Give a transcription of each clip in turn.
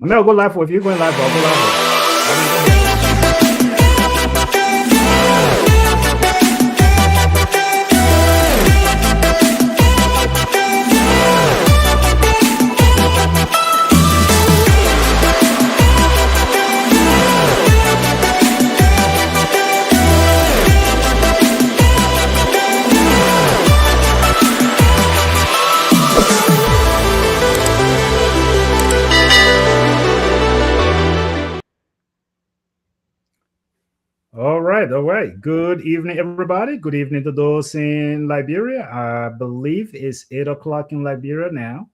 I mean, I'll go live. If you're going live, I'll go live. All right, all right. Good evening, everybody. Good evening to those in Liberia. I believe it's 8 o'clock in Liberia now.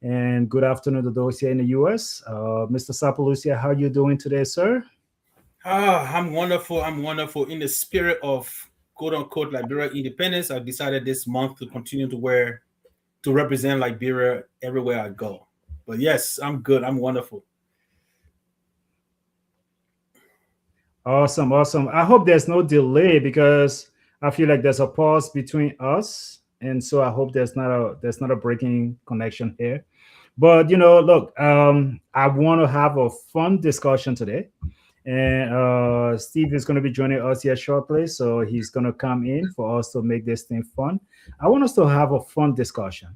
And good afternoon to those here in the US. Mr. Sapalucia, how you doing today, sir? I'm wonderful. I'm wonderful. In the spirit of quote unquote Liberia independence, I decided this month to continue to represent Liberia everywhere I go. But yes, I'm good. I'm wonderful. Awesome, awesome. I hope there's no delay because I feel like there's a pause between us. And so I hope there's not a breaking connection here. But look, I want to have a fun discussion today. And Steve is going to be joining us here shortly. So he's going to come in for us to make this thing fun. I want us to have a fun discussion.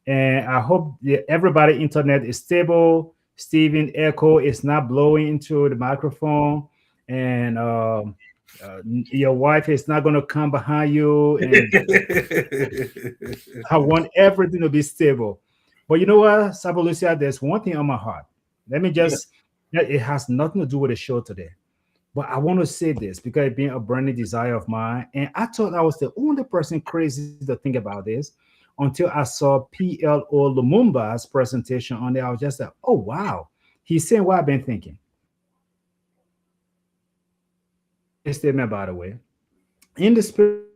And I hope everybody internet is stable. Steven echo is not blowing into the microphone. And your wife is not going to come behind you. And I want everything to be stable. But you know what, Sabalucia, there's one thing on my heart. Let me Yeah. just, it has nothing to do with the show today. But I want to say this because it being a burning desire of mine. And I thought I was the only person crazy to think about this until I saw PLO Lumumba's presentation on there. I was just like, oh, wow. He's saying what I've been thinking. A statement, by the way. In the spirit.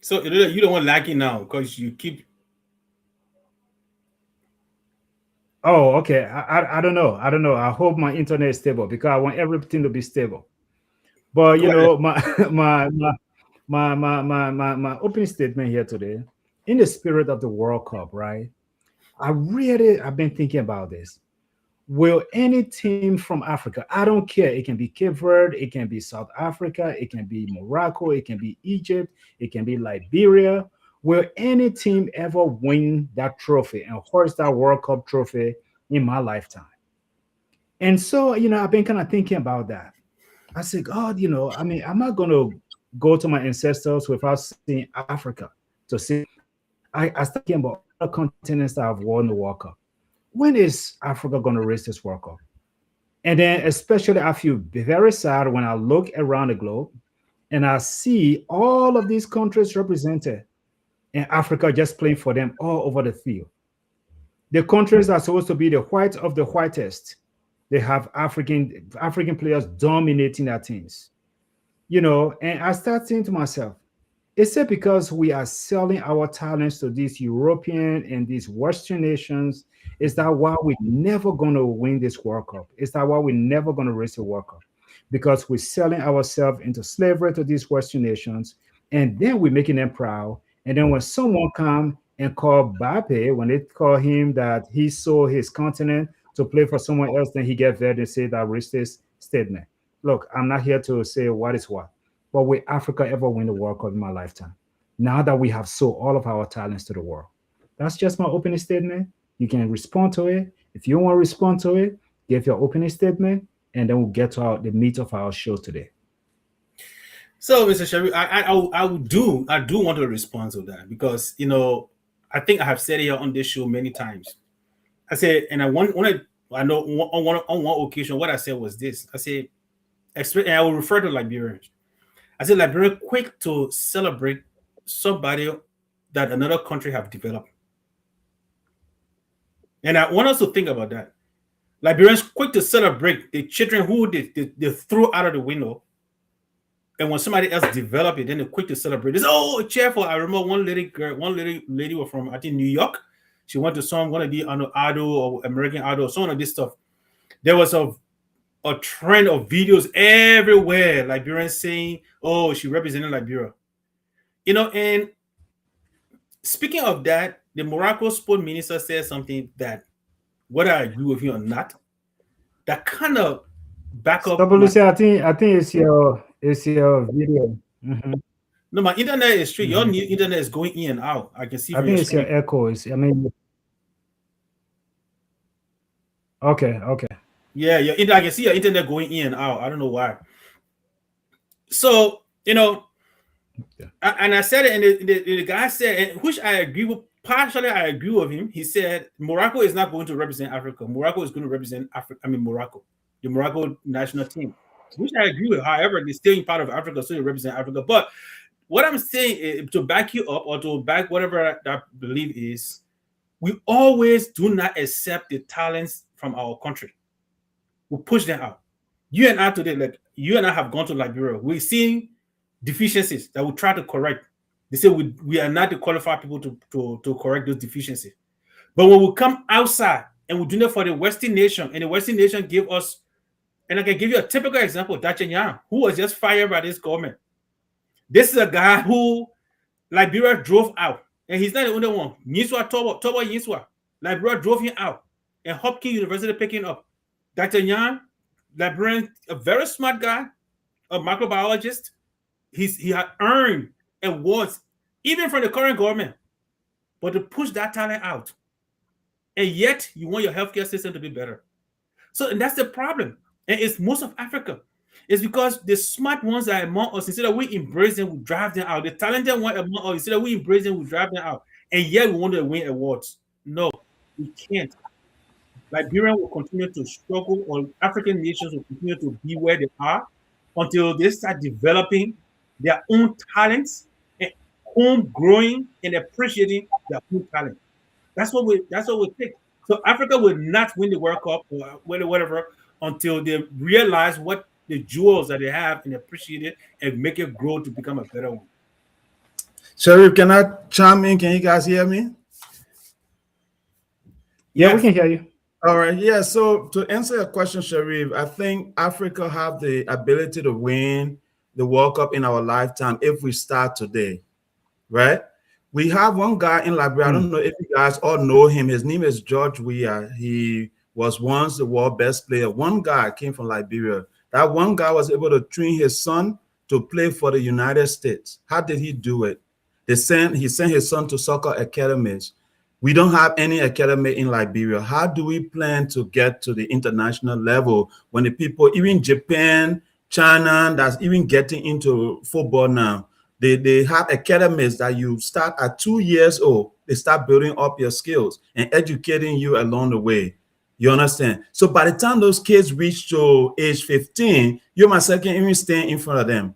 So you don't want lacking now because you keep. Oh, okay. I don't know. I don't know. I hope my internet is stable because I want everything to be stable. But Go ahead. my my opening statement here today, in the spirit of the World Cup, right? I've been thinking about this. Will any team from Africa, I don't care, it can be Cape Verde, it can be South Africa, it can be Morocco, it can be Egypt, it can be Liberia. Will any team ever win that trophy and hoist that World Cup trophy in my lifetime? And so, I've been kind of thinking about that. I said, God, I mean, I'm not going to go to my ancestors without seeing Africa to see. I started thinking about all the continents that have won the World Cup. When is Africa going to raise this World Cup? And then, especially, I feel very sad when I look around the globe and I see all of these countries represented and Africa just playing for them all over the field. The countries that are supposed to be the white of the whitest, they have African players dominating their teams. And I start saying to myself, is it because we are selling our talents to these European and these Western nations? Is that why we're never going to win this World Cup? Is that why we're never going to raise the World Cup? Because we're selling ourselves into slavery to these Western nations, and then we're making them proud. And then when someone come and call Bape, when they call him that he sold his continent to play for someone else, then he get there and say that racist statement. Look, I'm not here to say what is what, but will Africa ever win the World Cup in my lifetime? Now that we have sold all of our talents to the world. That's just my opening statement. You can respond to it. If you want to respond to it, give your opening statement, and then we'll get to the meat of our show today. So, Mr. Sherry, I do want to respond to that because I think I have said it here on this show many times. I said, and I know on one occasion what I said was this. I said, and I will refer to Liberians. I said Liberia quick to celebrate somebody that another country have developed. And I want us to think about that. Liberians quick to celebrate the children who they threw out of the window. And when somebody else develop it, then they're quick to celebrate. This cheerful. I remember one lady was from I think New York. She went to some one of the Idol or American Idol, some of this stuff. There was a trend of videos everywhere, Liberians saying, "Oh, she represented Liberia." And speaking of that, the Morocco sport minister said something that whether I agree with you or not, that kind of back So, up but my. Lucy, I think it's your video. No, my internet is straight. Your Mhm. new internet is going in and out. I can see I from your think it's your screen. echo. I mean, okay. Yeah, I can see your internet going in and out. I don't know why. So Yeah. and I said it, and the guy said, and which I agree with. Partially, I agree with him. He said Morocco is not going to represent Africa. Morocco is going to represent Africa. I mean Morocco, the Morocco national team, which I agree with. However, they're still in part of Africa, so they represent Africa. But what I'm saying is, to back you up or to back whatever that belief is, we always do not accept the talents from our country. We push them out. You and I today, like you and I have gone to Liberia. We're seeing deficiencies that we try to correct. They say we are not the qualified people to correct those deficiencies. But when we come outside and we do that for the Western nation, and the Western nation give us, and I can give you a typical example, Dachenyan, who was just fired by this government. This is a guy who Liberia drove out, and he's not the only one. Yinswa Tobo Yinswa, Liberia drove him out, and Hopkins University picking up. Dr. Yan, Liberian, a very smart guy, a microbiologist. He had earned awards even from the current government, but to push that talent out, and yet you want your healthcare system to be better. So, and that's the problem, and it's most of Africa. It's because the smart ones are among us. Instead of we embrace them, we drive them out. The talented one among us, instead of we embrace them, we drive them out. And yet we want to win awards. No, we can't. Liberia will continue to struggle, or African nations will continue to be where they are until they start developing their own talents and home growing and appreciating their own talent. That's what we take. So Africa will not win the World Cup or whatever until they realize what the jewels that they have and appreciate it and make it grow to become a better one. Sharif, can I chime in? Can you guys hear me? Yeah, we Yes. can hear you. All right. Yeah. So to answer your question, Sharif, I think Africa have the ability to win the World Cup in our lifetime if we start today, right? We have one guy in Liberia. I don't know if you guys all know him. His name is George Weah. He was once the world best player. One guy came from Liberia. That one guy was able to train his son to play for the United States. How did he do it? He sent his son to soccer academies. We don't have any academy in Liberia. How do we plan to get to the international level when the people, even Japan, China, that's even getting into football now, they have academies that you start at 2 years old. They start building up your skills and educating you along the way. You understand? So by the time those kids reach to age 15, you myself can even stand in front of them.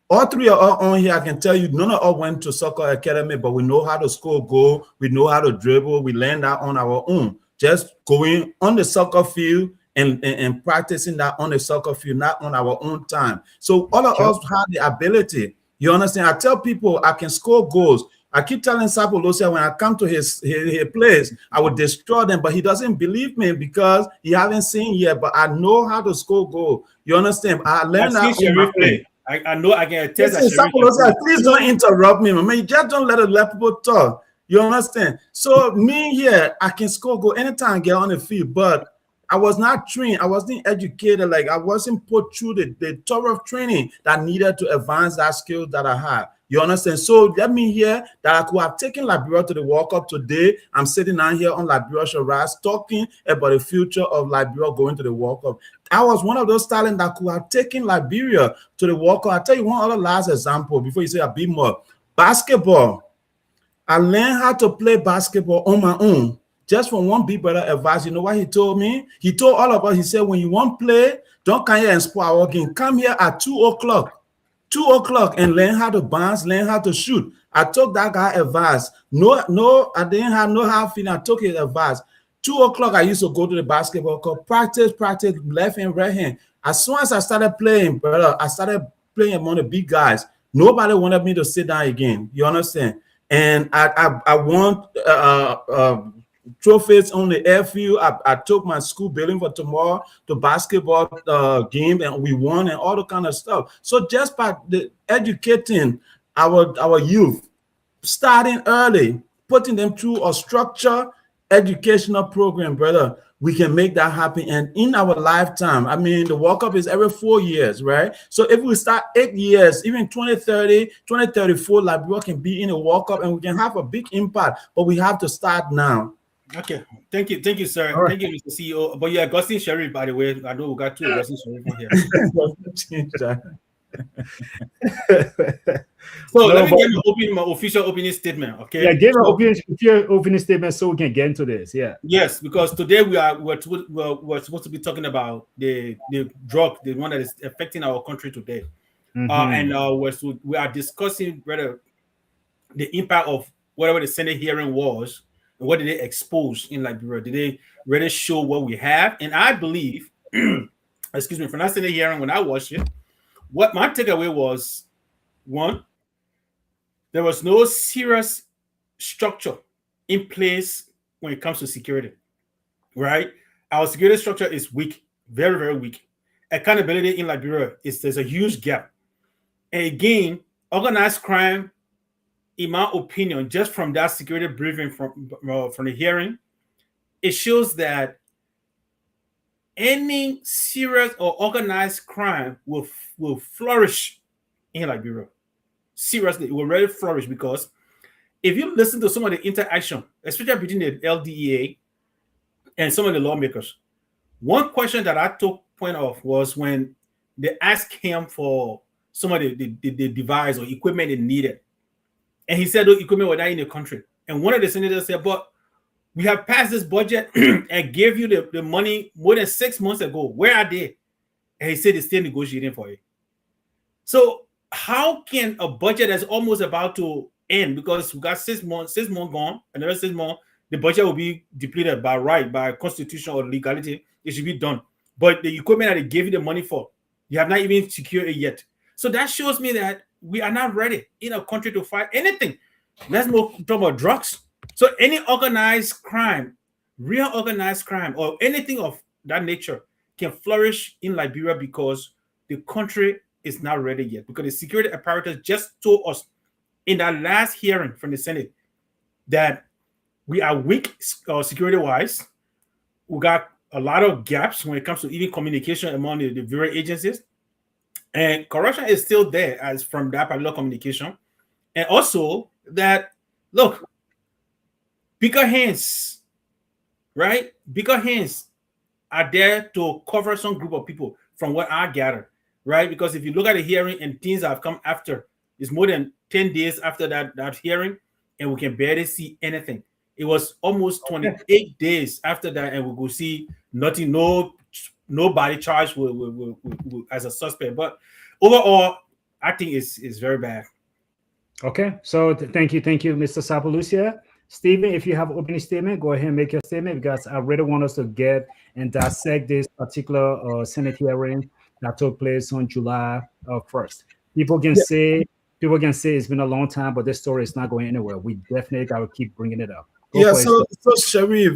All three are all on here. I can tell you, none of us went to soccer academy, but we know how to score goal. We know how to dribble. We learned that on our own. Just going on the soccer field and practicing that on the soccer field, not on our own time. So all of us have the ability. You understand? I tell people I can score goals. I keep telling Sapolosia when I come to his place, I would destroy them, but he doesn't believe me because he haven't seen yet. But I know how to score goal. You understand? I learned I've that seen on my Sharif own. play. I know I can attest that Listen, Sharif can Sapolosia, play. please don't interrupt me, man. You just don't let people talk. You understand? So me here, I can score goal anytime I get on the field, but I was not trained. I wasn't educated. Like I wasn't put through the thorough training that needed to advance that skill that I had. You understand? So let me hear that I could have taken Liberia to the World Cup today. I'm sitting down here on Liberia Shall Rise talking about the future of Liberia going to the World Cup. I was one of those talents that could have taken Liberia to the World Cup. I'll tell you one other last example before you say a bit more. Basketball. I learned how to play basketball on my own. Just from one big brother advice, you know what he told me? He told all of us, he said, when you want to play, don't come here and spoil our game. Come here at 2 o'clock. 2 o'clock and learn how to bounce, learn how to shoot. I took that guy advice. No, I didn't have no hard feeling. I took his advice. 2 o'clock, I used to go to the basketball court, practice, left hand, right hand. As soon as I started playing, brother, I started playing among the big guys. Nobody wanted me to sit down again. You understand? And I won trophies on the airfield. I took my school building for tomorrow to basketball game, and we won and all the kind of stuff. So just by educating our youth, starting early, putting them through a structure, educational program, brother, we can make that happen. And in our lifetime, I mean, the World Cup is every 4 years, right? So if we start 8 years, even 2030, 2034, Liberia can be in a World Cup and we can have a big impact, but we have to start now. Okay, thank you, sir. All right. Thank you, Mr. CEO. But yeah, Augustine Sharif, by the way, I know we got two Augustine Sharif on here. So No, let me but- get my official opening statement. Okay. Yeah, give So- an opening statement so we can get into this. Yeah. Yes, because today we're supposed to be talking about the drug, the one that is affecting our country today, Mhm. and we are discussing whether the impact of whatever the Senate hearing was and what did they expose in Liberia. Did they really show what we have? And I believe, excuse me, from that Senate hearing when I watched it, what my takeaway was: one, there was no serious structure in place when it comes to security. Right? Our security structure is weak, very, very weak. Accountability in Liberia there's a huge gap. And again, organized crime, in my opinion, just from that security briefing from the hearing, it shows that any serious or organized crime will flourish in Liberia. Seriously, it will really flourish, because if you listen to some of the interaction, especially between the LDEA and some of the lawmakers, one question that I took point of was when they asked him for some of the device or equipment they needed. And he said the equipment was not in the country. And one of the senators said, but we have passed this budget and gave you the money more than 6 months ago. Where are they? And he said they're still negotiating for it. So how can a budget that's almost about to end, because we got 6 months gone, another 6 months, the budget will be depleted by right, by constitution or legality, it should be done. But the equipment that they gave you the money for, you have not even secured it yet. So that shows me that we are not ready in a country to fight anything. Let's talk about drugs. So any organized crime, real organized crime, or anything of that nature can flourish in Liberia because the country is not ready yet. Because the security apparatus just told us in that last hearing from the Senate that we are weak security-wise. We got a lot of gaps when it comes to even communication among the various agencies. And corruption is still there as from that particular communication. And also that, look, bigger hands, right? Bigger hands are there to cover some group of people from what I gather, right? Because if you look at the hearing and things that have come after, it's more than 10 days after that hearing, and we can barely see anything. It was almost 28 days after that, and we will see nothing, nobody charged with as a suspect. But overall, I think it's very bad. Okay, so thank you, Mr. Sapalucia. Stephen, if you have opening statement, go ahead and make your statement, because I really want us to get and dissect this particular Senate hearing that took place on July 1st. People can say it's been a long time, but this story is not going anywhere. We definitely got to keep bringing it up. So Sharif,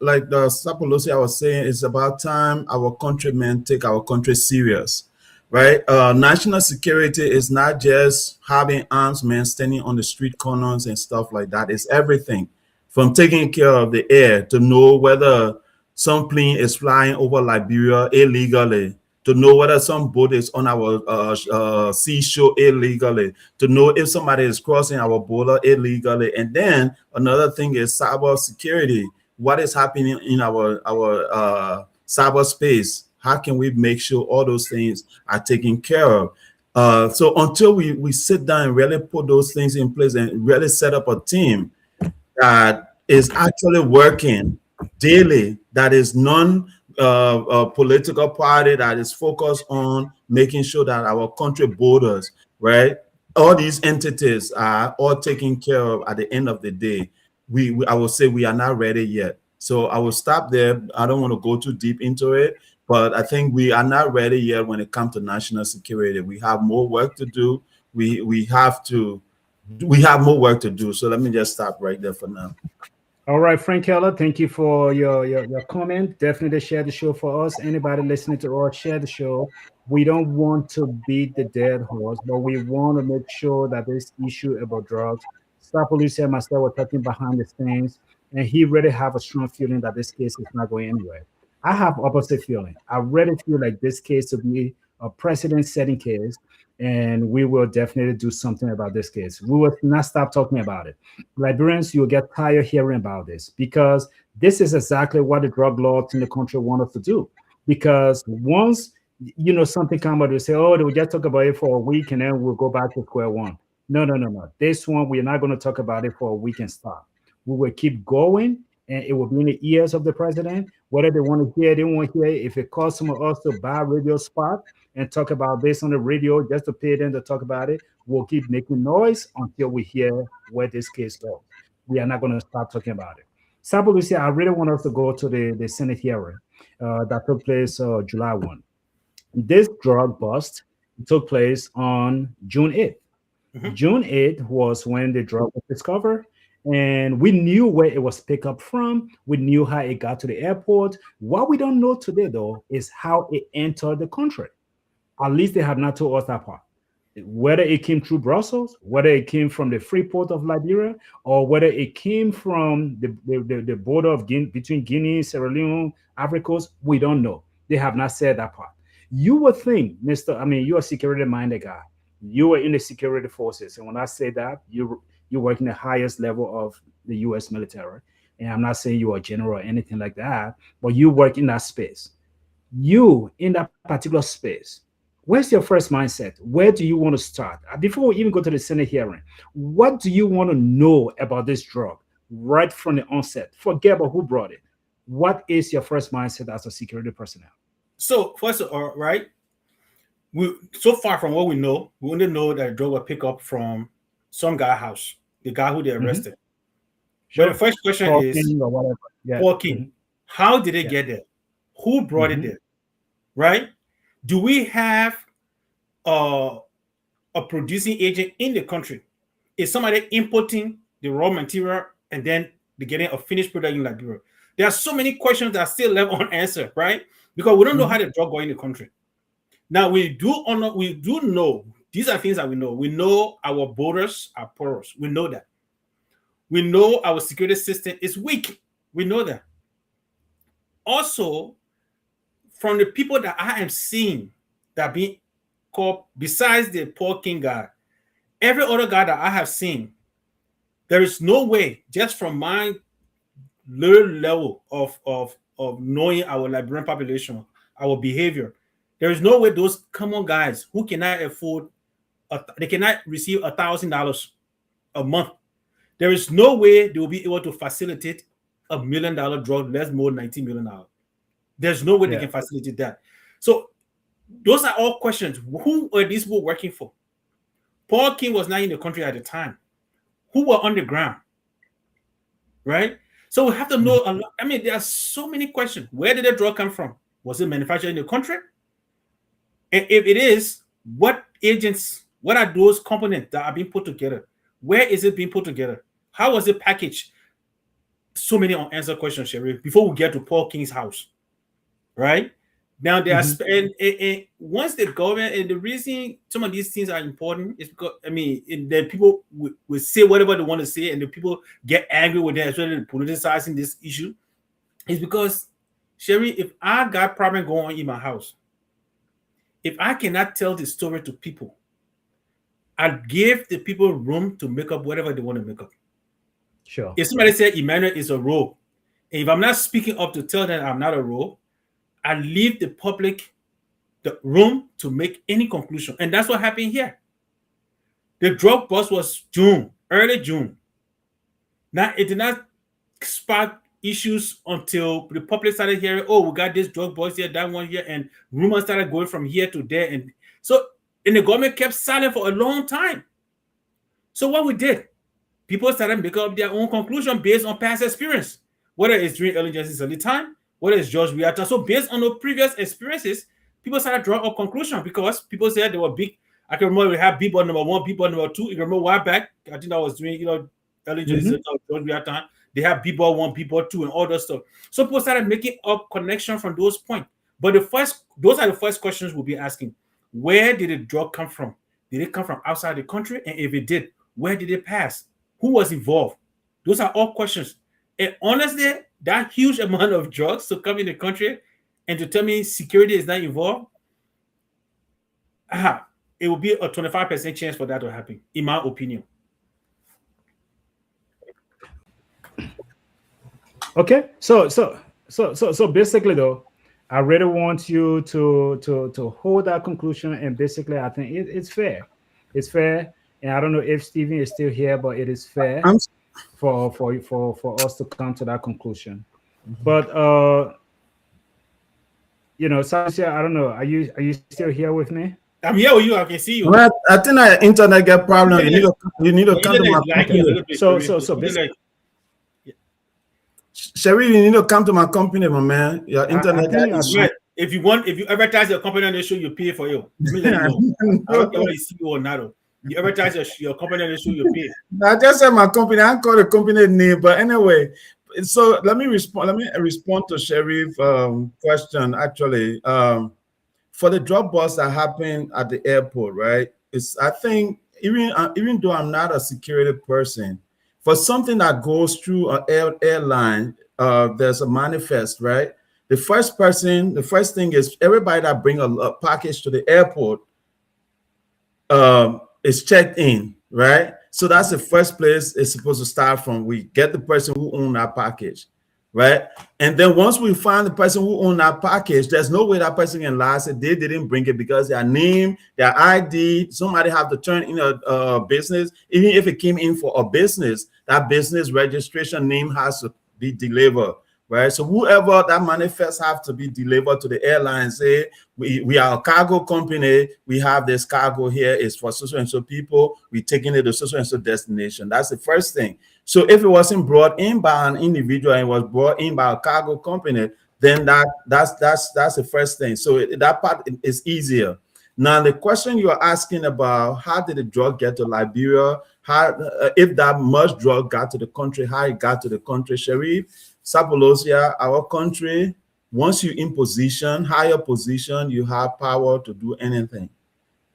like the Sapolosi was saying, it's about time our countrymen take our country serious, right? National security is not just having armed men standing on the street corners and stuff like that. It's everything from taking care of the air to know whether some plane is flying over Liberia illegally, to know whether some boat is on our seashore illegally, to know if somebody is crossing our border illegally. And then another thing is cyber security. What is happening in our cyberspace? How can we make sure all those things are taken care of? So until we sit down and really put those things in place and really set up a team that is actually working daily, that is political party, that is focused on making sure that our country borders, right, all these entities are all taken care of at the end of the day. I will say we are not ready yet. So I will stop there. I don't want to go too deep into it, but I think we are not ready yet when it comes to national security. We have more work to do. We have more work to do. So let me just stop right there for now. All right, Frank Keller, thank you for your comment. Definitely share the show for us. Anybody listening to us, share the show. We don't want to beat the dead horse, but we want to make sure that this issue about drugs, Stop Police and myself were talking behind the scenes, and he really have a strong feeling that this case is not going anywhere. I have opposite feeling. I really feel like this case will be a precedent-setting case, and we will definitely do something about this case. We will not stop talking about it. Liberians, you'll get tired hearing about this because this is exactly what the drug laws in the country want us to do. Because once something come out, they say, "Oh, they will just talk about it for a week, and then we'll go back to square one." No, no, no, no. This one, we're not going to talk about it for a week and stop. We will keep going, and it will be in the ears of the president. Whether they want to hear, they won't hear. If it costs some of us to buy a radio spot and talk about this on the radio just to pay them to talk about it, we'll keep making noise until we hear where this case goes. We are not going to stop talking about it. Sabu Lucia, I really want us to go to the Senate hearing that took place July 1. This drug bust took place on June 8th. June 8th was when the drug was discovered, and we knew where it was picked up from. We knew how it got to the airport. What we don't know today, though, is how it entered the country. At least they have not told us that part. Whether it came through Brussels, whether it came from the free port of Liberia, or whether it came from the border of between Guinea, Sierra Leone, Ivory Coast, we don't know. They have not said that part. You would think, you're a security-minded guy. You were in the security forces. And when I say that, you work in the highest level of the U.S. military. And I'm not saying you're a general or anything like that, but you work in that space. You, in that particular space, where's your first mindset? Where do you want to start? Before we even go to the Senate hearing, what do you want to know about this drug right from the onset? Forget about who brought it. What is your first mindset as a security personnel? So, first of all, right, so far from what we know, we only know that the drug was picked up from some guy's house, the guy who they arrested. Sure. But the first question Paul is, King or whatever. Yeah. Paul King, how did it get there? Who brought it there? Right? Do we have a producing agent in the country? Is somebody importing the raw material and then they're getting a finished product in Liberia? There are so many questions that are still left unanswered, right? Because we don't know how the drug got in the country. Now we do know these are things that we know. We know our borders are porous. We know that. We know our security system is weak. We know that. Also, from the people that I am seeing that being called, besides the Paul King guy, every other guy that I have seen, there is no way, just from my low level of knowing our Liberian population, our behavior, there is no way those common guys who cannot afford, they cannot receive $1,000 a month. There is no way they will be able to facilitate $1 million drug, less more than $19 million. There's no way they can facilitate that. So those are all questions. Who are these people working for? Paul King was not in the country at the time. Who were on the ground? Right? So we have to know a lot. There are so many questions. Where did the drug come from? Was it manufactured in the country? And if it is, what agents, what are those components that are being put together? Where is it being put together? How was it packaged? So many unanswered questions, Sherry, before we get to Paul King's house. Right? Now, there are, and once the government, and the reason some of these things are important is because, then people will say whatever they want to say, and the people get angry with them, especially politicizing this issue, is because, Sherry, if I got problem going on in my house, if I cannot tell the story to people, I give the people room to make up whatever they want to make up. Sure. If somebody said Emmanuel is a rogue, and if I'm not speaking up to tell them I'm not a rogue, I leave the public the room to make any conclusion. And that's what happened here. The drug bust was early June. Now, it did not spark issues until the public started hearing, oh, we got this drug bust here, that one here, and rumors started going from here to there. And the government kept silent for a long time. So what we did, people started making up their own conclusion based on past experience, whether it's during early time, whether it's George Reactor. So based on the previous experiences, people started drawing up conclusions because people said they were big. I can remember we had people number 1, people number 2. You remember why back? I think that was during early George Reactor. They have people 1, people 2, and all that stuff. So people started making up connection from those points. But those are the first questions we'll be asking. Where did the drug come from? Did it come from outside the country? And if it did, where did it pass? Who was involved? Those are all questions And honestly, that huge amount of drugs to come in the country and to tell me security is not involved, it will be a 25% chance for that to happen, in my opinion. Okay, so basically though, I really want you to hold that conclusion, and basically I think it's fair. It's fair, and I don't know if Stephen is still here, but it is fair I'm for us to come to that conclusion. But Sasha, I don't know. Are you still here with me? I'm here with you. I can see you. well, I think our internet get problem. You need to The come to internet my is lagging a company. little bit. So The basically, internet- Sherry, you need to come to my company, my man. Your internet think is Right. If you advertise your company on the show, you pay for you. Let me let you know. I don't care whether you see you or not. You advertise your company on the show, you pay. I just said my company. I call the company name, but anyway. So let me respond. Let me respond to Sheriff question. Actually, for the drop bust that happened at the airport, right? I think even though I'm not a security person, for something that goes through an airline, there's a manifest, right? The first thing is everybody that bring a package to the airport is checked in, right? So that's the first place it's supposed to start from. We get the person who owned that package, right? And then once we find the person who owned that package, there's no way that person can lie say they didn't bring it because their name, their ID, somebody have to turn in a business. Even if it came in for a business, that business registration name has to be delivered. Right, so whoever that manifest have to be delivered to the airline. Say we are a cargo company. We have this cargo here. It's for so and so people. We taking it to so and so destination. That's the first thing. So if it wasn't brought in by an individual and it was brought in by a cargo company, then that's the first thing. So that part is easier. Now the question you are asking about how did the drug get to Liberia? How if that much drug got to the country? How it got to the country, Sharif? Sapolosia, our country, once you in position, higher position, you have power to do anything.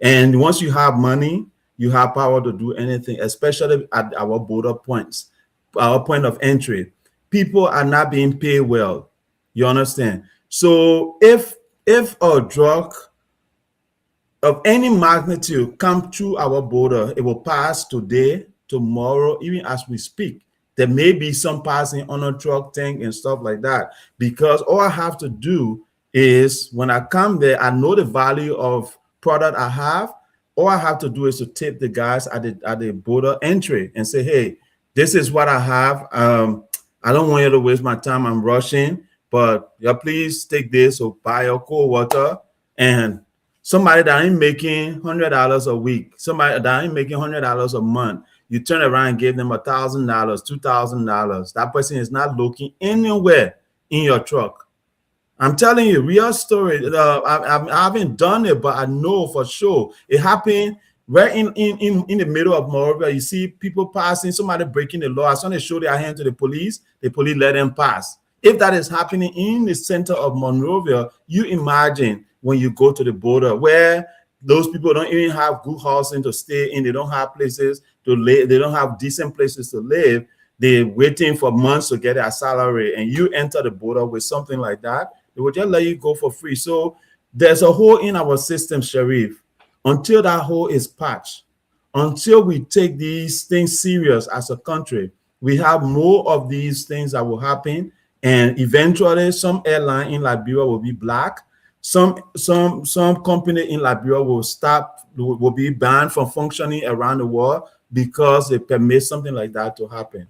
And once you have money, you have power to do anything, especially at our border points, our point of entry. People are not being paid well. You understand? So if a drug of any magnitude come through our border, it will pass today, tomorrow, even as we speak. There may be some passing on a truck tank and stuff like that, because all I have to do is when I come there, I know the value of product I have. All I have to do is to tip the guys at the border entry and say, hey, this is what I have. I don't want you to waste my time. I'm rushing, but yeah, please take this or buy your cold water. And somebody that ain't making $100 a week, somebody that ain't making $100 a month, you turn around and give them $1,000, $2,000. That person is not looking anywhere in your truck. I'm telling you, real story. I haven't done it, but I know for sure it happened right in the middle of Monrovia. You see people passing, somebody breaking the law. As soon as they show their hand to the police let them pass. If that is happening in the center of Monrovia, you imagine when you go to the border where those people don't even have good housing to stay in. They don't have places to live. They don't have decent places to live. They're waiting for months to get their salary, and you enter the border with something like that, they will just let you go for free. So there's a hole in our system, Sharif. Until that hole is patched, until we take these things serious as a country, we have more of these things that will happen, and eventually some airline in Liberia will be black. Some company in Liberia will be banned from functioning around the world because they permit something like that to happen.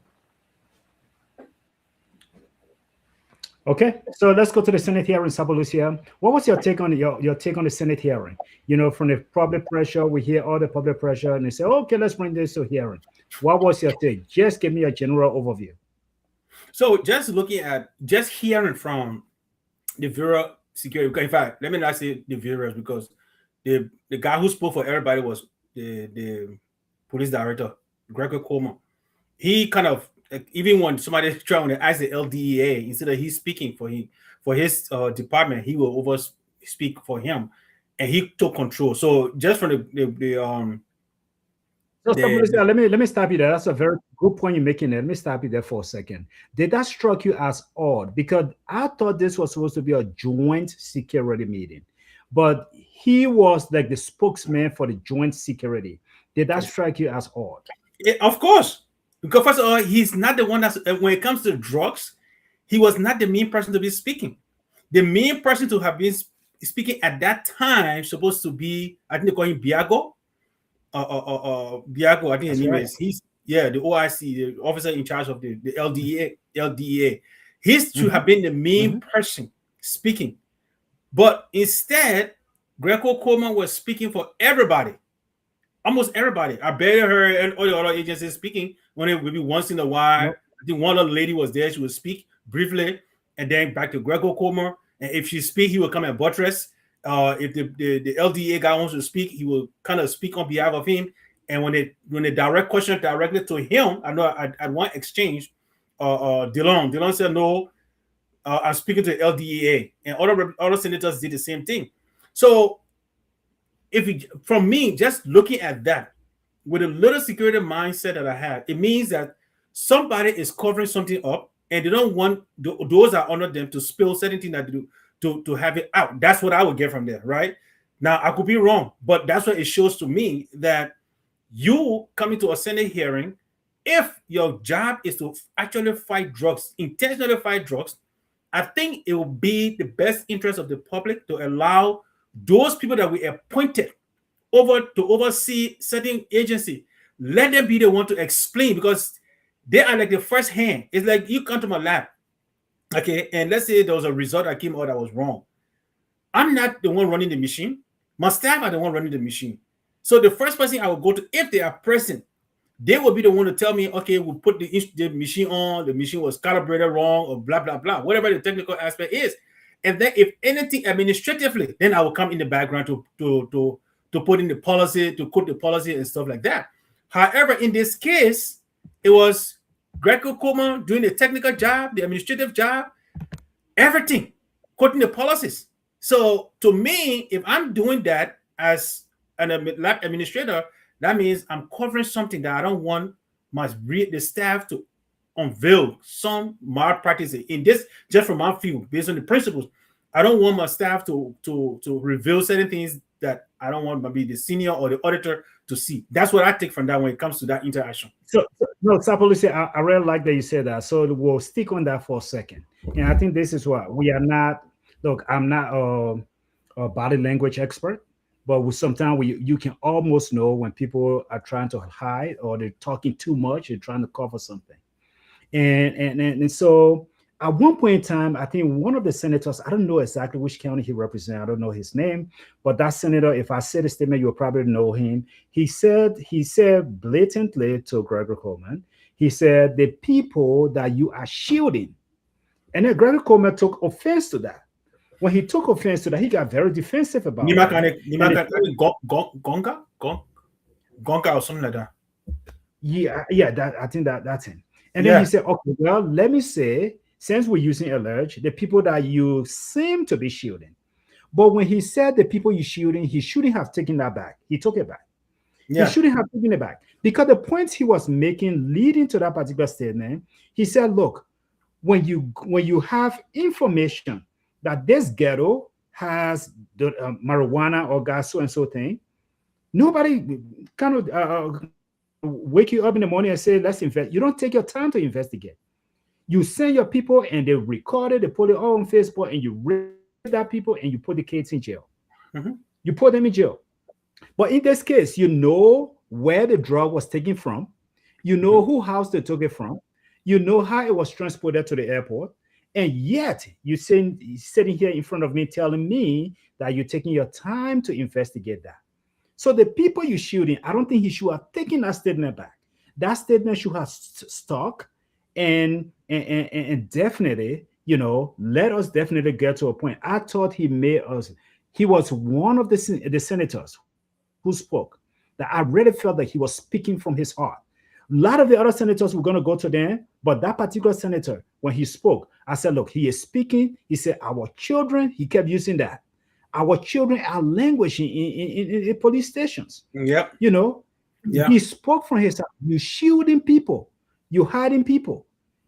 Okay, so let's go to the Senate hearing, Sabalusia. What was your take on your take on the Senate hearing? From the public pressure, we hear all the public pressure, and they say, okay, let's bring this to hearing. What was your take? Just give me a general overview. So just hearing from the Bureau security. In fact, let me not say the viewers, because the guy who spoke for everybody was the police director, Gregor Coleman. He kind of, like, even when somebody trying to ask the LDEA, instead of he speaking for his department, he will over speak for him, and he took control. So just from So let me stop you there. That's a very good point you're making there. Let me stop you there for a second. Did that struck you as odd? Because I thought this was supposed to be a joint security meeting, but he was like the spokesman for the joint security. Did that strike you as odd? Of course, because first of all, he's not the one that's when it comes to drugs, he was not the main person to be speaking. The main person to have been speaking at that time supposed to be, I think they call him Biago. Biago, I think his name is. He's the OIC, the officer in charge of the LDEA. He should have been the main person speaking, but instead, Greco Coleman was speaking for everybody, almost everybody. I barely heard all the other agencies speaking. Maybe once in a while. Yep. I think one other lady was there. She would speak briefly, and then back to Greco Coleman. And if she speak, he would come and buttress. If the LDA guy wants to speak, he will kind of speak on behalf of him. And when they direct question directly to him, I know at one exchange, Dillon said, no, I'm speaking to LDEA. And other senators did the same thing. So from me, just looking at that, with a little security mindset that I have, it means that somebody is covering something up and they don't want those that honor them to spill certain things that they do. To have it out. That's what I would get from there, right? Now, I could be wrong, but that's what it shows to me, that you coming to a Senate hearing, if your job is to actually fight drugs, intentionally fight drugs, I think it will be the best interest of the public to allow those people that we appointed to oversee certain agency, let them be the one to explain, because they are like the first hand. It's like you come to my lab, okay, and let's say there was a result that came out that was wrong. I'm not the one running the machine. My staff are the one running the machine. So the first person I will go to, if they are present, they will be the one to tell me, okay, we'll put the machine on, the machine was calibrated wrong, or blah, blah, blah, whatever the technical aspect is. And then if anything administratively, then I will come in the background to put in the policy, to quote the policy and stuff like that. However, in this case, it was Greco Coleman doing the technical job, the administrative job, everything, quoting the policies. So to me, if I'm doing that as an lab administrator, that means I'm covering something that I don't want the staff to unveil some malpractice in this, just from my field, based on the principles. I don't want my staff to reveal certain things that I don't want maybe the senior or the auditor to see. That's what I take from that when it comes to that interaction. So no, Sapolusi, I really like that you said that. So we'll stick on that for a second. And I think this is what we are not. Look, I'm not a body language expert, but sometimes you can almost know when people are trying to hide or they're talking too much, they're trying to cover something. And so at one point in time, I think one of the senators, I don't know exactly which county he represents, I don't know his name, but that senator, if I said a statement, you'll probably know him. He said blatantly to Gregory Coleman, he said, the people that you are shielding. And then Gregory Coleman took offense to that. When he took offense to that, he got very defensive about it. Gonka or something like that. Yeah, I think that's him. And then he said, okay, well, let me say, since we're using alleged, the people that you seem to be shielding. But when he said the people you're shielding, he shouldn't have taken that back. He took it back. Yeah. He shouldn't have taken it back. Because the points he was making leading to that particular statement, he said, look, when you have information that this ghetto has the marijuana or gas so-and-so thing, nobody kind of wake you up in the morning and say, let's invest. You don't take your time to investigate. You send your people and they record it, they put it all on Facebook, and you raise that people and you put the kids in jail. Mm-hmm. You put them in jail. But in this case, you know where the drug was taken from. You know who house they took it from. You know how it was transported to the airport. And yet you're sitting here in front of me telling me that you're taking your time to investigate that. So the people you're shooting, I don't think he should have taken that statement back. That statement should have stuck and definitely, let us definitely get to a point. I thought he was one of the senators who spoke that I really felt that he was speaking from his heart. A lot of the other senators were going to go to them, but that particular senator, when he spoke, I said, look, he is speaking. He said, our children, he kept using that. Our children are languishing in police stations. Yep. Yeah. He spoke from his heart. You shielding people, you hiding people,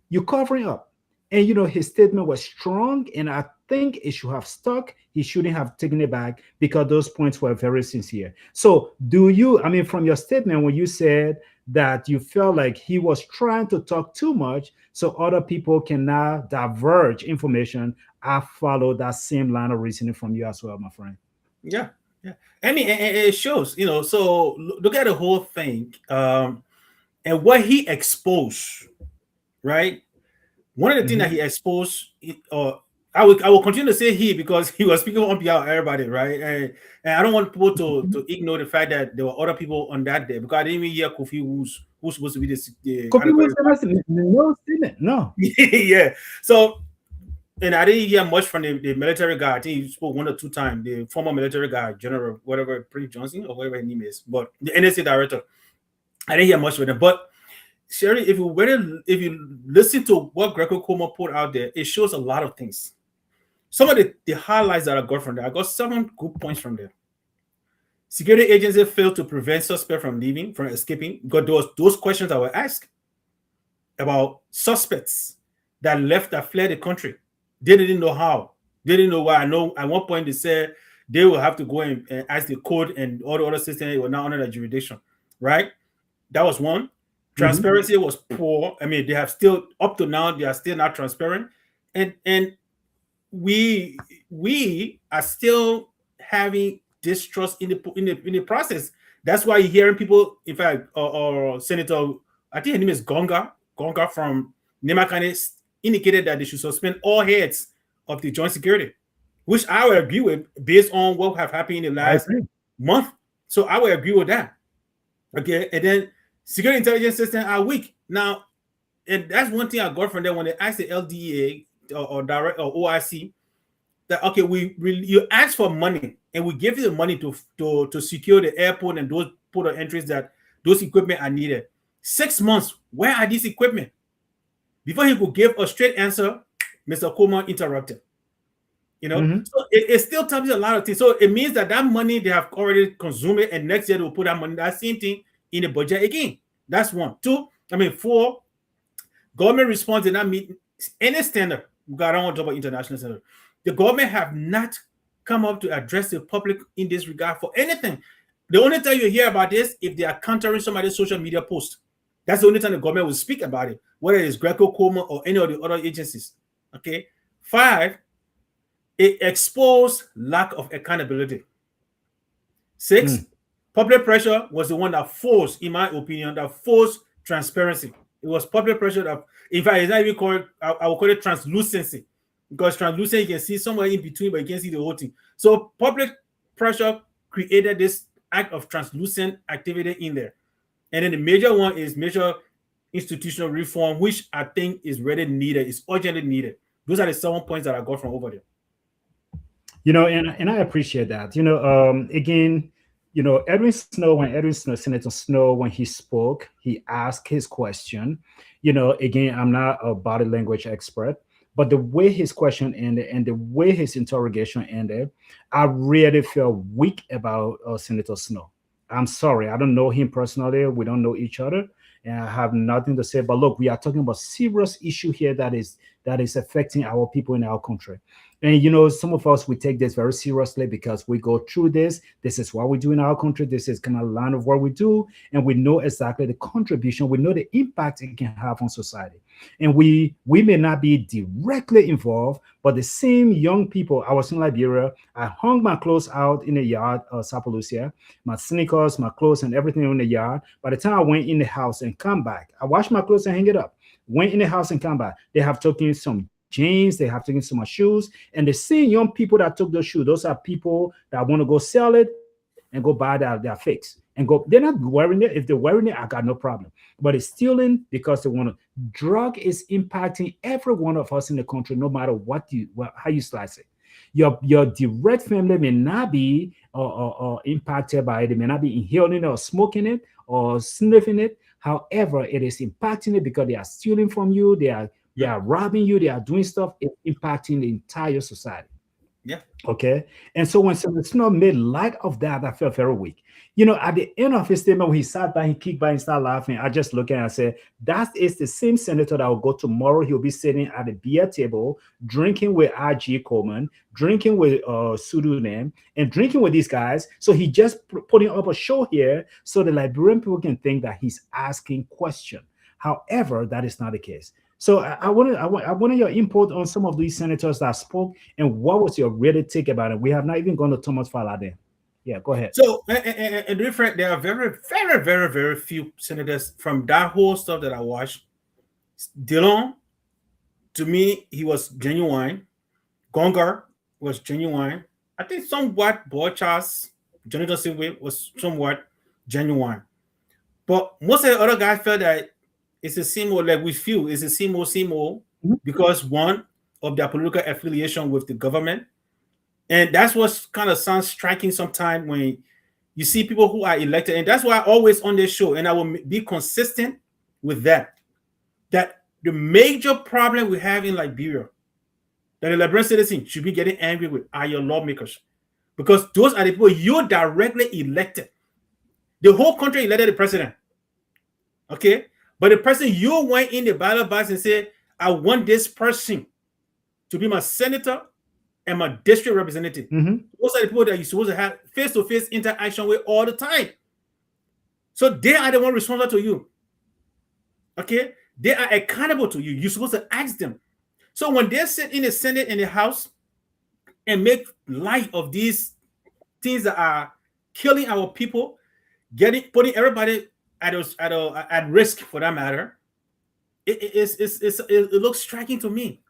you covering up. And his statement was strong, and I think it should have stuck. He shouldn't have taken it back because those points were very sincere. So, from your statement when you said that you felt like he was trying to talk too much so other people cannot diverge information, I follow that same line of reasoning from you as well, my friend. Yeah. Yeah. I mean, it shows, so look at the whole thing, and what he exposed, right? One of the things that Mhm. he exposed, I will continue to say he because he was speaking on behalf of everybody, right? And I don't want people to ignore the fact that there were other people on that day because I didn't even hear Kofi who's supposed to be the how Kofi to call Wilson, no statement, no. it. Yeah. So, and I didn't hear much from the military guy. I think he spoke one or two times. The former military guy, General whatever, Prince Johnson or whatever his name is, but the NSA director. I didn't hear much from them, but Sherry, if you listen to what Greco Como put out there, it shows a lot of things. Some of the highlights that I got from there, I got 7 good points from there. Security agency failed to prevent suspect from leaving, from escaping, because those questions that were asked about suspects that fled the country. They didn't know how. They didn't know why. I know at one point they said they will have to go and ask the code and all the other systems were not under the jurisdiction, right? That was one. Transparency was poor. I mean, they have still up to now they are still not transparent, and we are still having distrust in the process. That's why you're hearing people. In fact, or Senator, I think her name is Gonga from Nemakane indicated that they should suspend all heads of the joint security, which I would agree with based on what have happened in the I last agree. month. So I would agree with that. Okay, and then security intelligence systems are weak now, and that's one thing I got from them when they asked the LDA or direct or OIC that okay, you ask for money and we give you the money to secure the airport and those port of entries that those equipment are needed. 6 months, where are these equipment? Before he could give a straight answer, Mr. Kuma interrupted. So it still tells you a lot of things. So it means that money they have already consumed it, and next year they will put that money, that same thing in the budget again. That's one. Two, four, government response did not meet any standard. I don't want to talk about international standard. The government have not come up to address the public in this regard for anything. The only time you hear about this if they are countering somebody's social media post. That's the only time the government will speak about it, whether it's Greco Coma or any of the other agencies. Okay. 5, it exposed lack of accountability. 6, public pressure was the one that forced, in my opinion, that forced transparency. It was public pressure that, in fact, it's not even called, I will call it translucency, because translucency, you can see somewhere in between, but you can't see the whole thing. So public pressure created this act of translucent activity in there. And then the major one is major institutional reform, which I think is really needed, is urgently needed. Those are the 7 points that I got from over there. And I appreciate that. Again, Senator Snow, when he spoke, he asked his question. Again, I'm not a body language expert, but the way his question ended and the way his interrogation ended, I really felt weak about Senator Snow. I'm sorry, I don't know him personally. We don't know each other, and I have nothing to say. But look, we are talking about serious issue here that is affecting our people in our country. And some of us, we take this very seriously because we go through this. This is what we do in our country. This is kind of line of what we do, and we know exactly the contribution. We know the impact it can have on society. And we may not be directly involved, but the same young people. I was in Liberia. I hung my clothes out in the yard, Sapalucia, my sneakers, my clothes, and everything in the yard. By the time I went in the house and come back, I washed my clothes and hang it up. Went in the house and come back. They have taken some jeans, they have taken some of shoes, and the same young people that took those shoes, those are people that want to go sell it and go buy their fix and go. They're not wearing it. If they're wearing it, I got no problem. But it's stealing because they want to. Drug is impacting every one of us in the country, no matter how you slice it. Your direct family may not be impacted by it. They may not be inhaling it or smoking it or sniffing it. However, it is impacting it because they are stealing from you. They are robbing you. They are doing stuff. It's impacting the entire society. Yeah. Okay. And so when Senator Snow made light of that, I felt very weak. You know, at the end of his statement, when he sat back, he kicked back and started laughing. I just looked at him and said, that is the same senator that will go tomorrow. He'll be sitting at the beer table, drinking with R.G. Coleman, drinking with Sudunem, and drinking with these guys. So he just putting up a show here so the Liberian people can think that he's asking questions. However, that is not the case. So I wanted your input on some of these senators that spoke, and what was your really take about it? We have not even gone to Thomas Falade. Yeah, go ahead. So, and different, there are very, very, very, very few senators from that whole stuff that I watched. Dillon, to me, he was genuine. Gongar was genuine. I think somewhat Borchas, Jonathan Silva was somewhat genuine. But most of the other guys felt that it's the same old, like we feel it's the same old, because one of their political affiliation with the government. And that's what kind of sounds striking sometimes when you see people who are elected. And that's why I always on this show, and I will be consistent with that the major problem we have in Liberia that the Liberian citizens should be getting angry with are your lawmakers. Because those are the people you directly elected. The whole country elected the president. Okay? But the person you went in the ballot box and said, I want this person to be my senator and my district representative. Those are the people that you're supposed to have face-to-face interaction with all the time. So they are the one responsible to you. Okay? They are accountable to you. You're supposed to ask them. So when they sit in the Senate and the House and make light of these things that are killing our people, putting everybody at risk for that matter, it looks striking to me.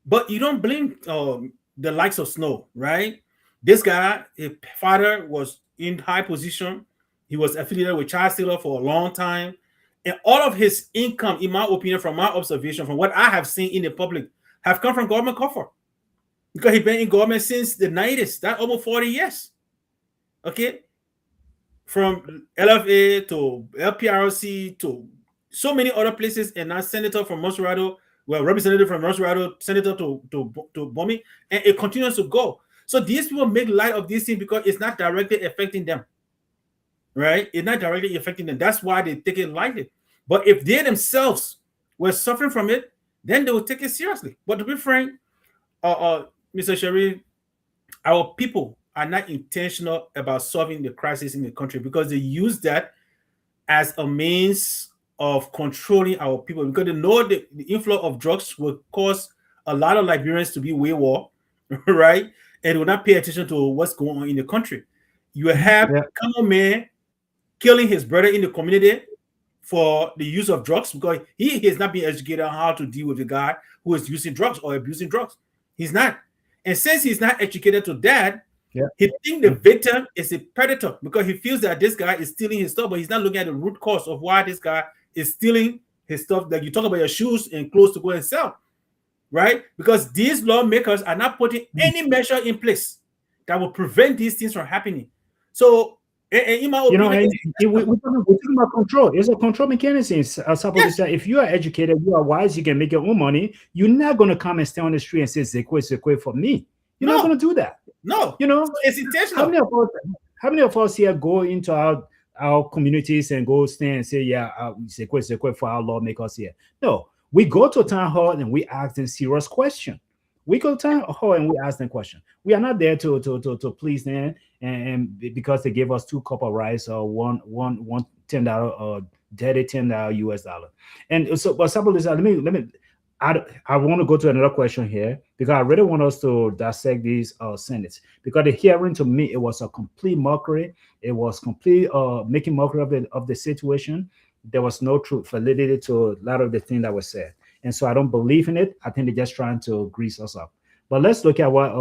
But you don't blame the likes of Snow, right? This guy, his father was in high position. He was affiliated with child stealer for a long time. And all of his income, in my opinion, from my observation, from what I have seen in the public, have come from government coffers. Because he's been in government since the 90s, that's almost 40 years. Okay? From LFA to LPRC to so many other places, and now senator from Monserrato, well, representative from Monserrato, senator to Bomi, and it continues to go. So these people make light of these things because it's not directly affecting them, right? It's not directly affecting them. That's why they take it lightly. But if they themselves were suffering from it, then they will take it seriously. But to be frank, Mr. Sharif, our people are not intentional about solving the crisis in the country because they use that as a means of controlling our people, because they know the inflow of drugs will cause a lot of Liberians to be wayward, right? And will not pay attention to what's going on in the country. You have common man killing his brother in the community for the use of drugs because he has not been educated on how to deal with the guy who is using drugs or abusing drugs. He's not. And since he's not educated to that, he thinks the victim is a predator because he feels that this guy is stealing his stuff, but he's not looking at the root cause of why this guy is stealing his stuff. Like you talk about your shoes and clothes to go and sell, right? Because these lawmakers are not putting any measure in place that will prevent these things from happening. So, in my opinion, we're talking about control. It's a control mechanism. If you are educated, you are wise, you can make your own money. You're not going to come and stand on the street and say, Zekwe for me. You're not going to do that. No, you know, so it's intentional. How many of us here go into our communities and go stand and say, Zekwe for our lawmakers here? No, we go to town hall and we ask them serious questions. We go to town hall and we ask them questions. We are not there to please them and because they gave us 2 cups of rice or one $10 or dirty $10 US dollar. And so, but let me. I want to go to another question here because I really want us to dissect these senates, because the hearing to me, it was a complete mockery. It was complete making mockery of the situation. There was no true validity to a lot of the things that were said. And so I don't believe in it. I think they're just trying to grease us up. But let's look at what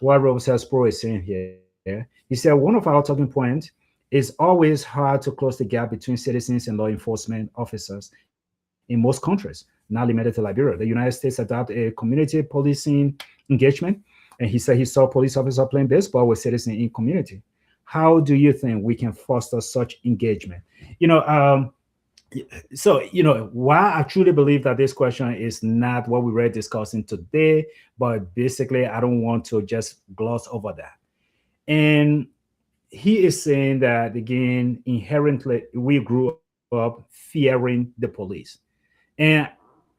Robert Pro is saying here. He said, one of our talking points is always hard to close the gap between citizens and law enforcement officers in most countries, not limited to Liberia. The United States adopted a community policing engagement, and he said he saw police officers playing baseball with citizens in community. How do you think we can foster such engagement? You know, So, why I truly believe that this question is not what we were discussing today, but basically, I don't want to just gloss over that. And he is saying that again, inherently, we grew up fearing the police. And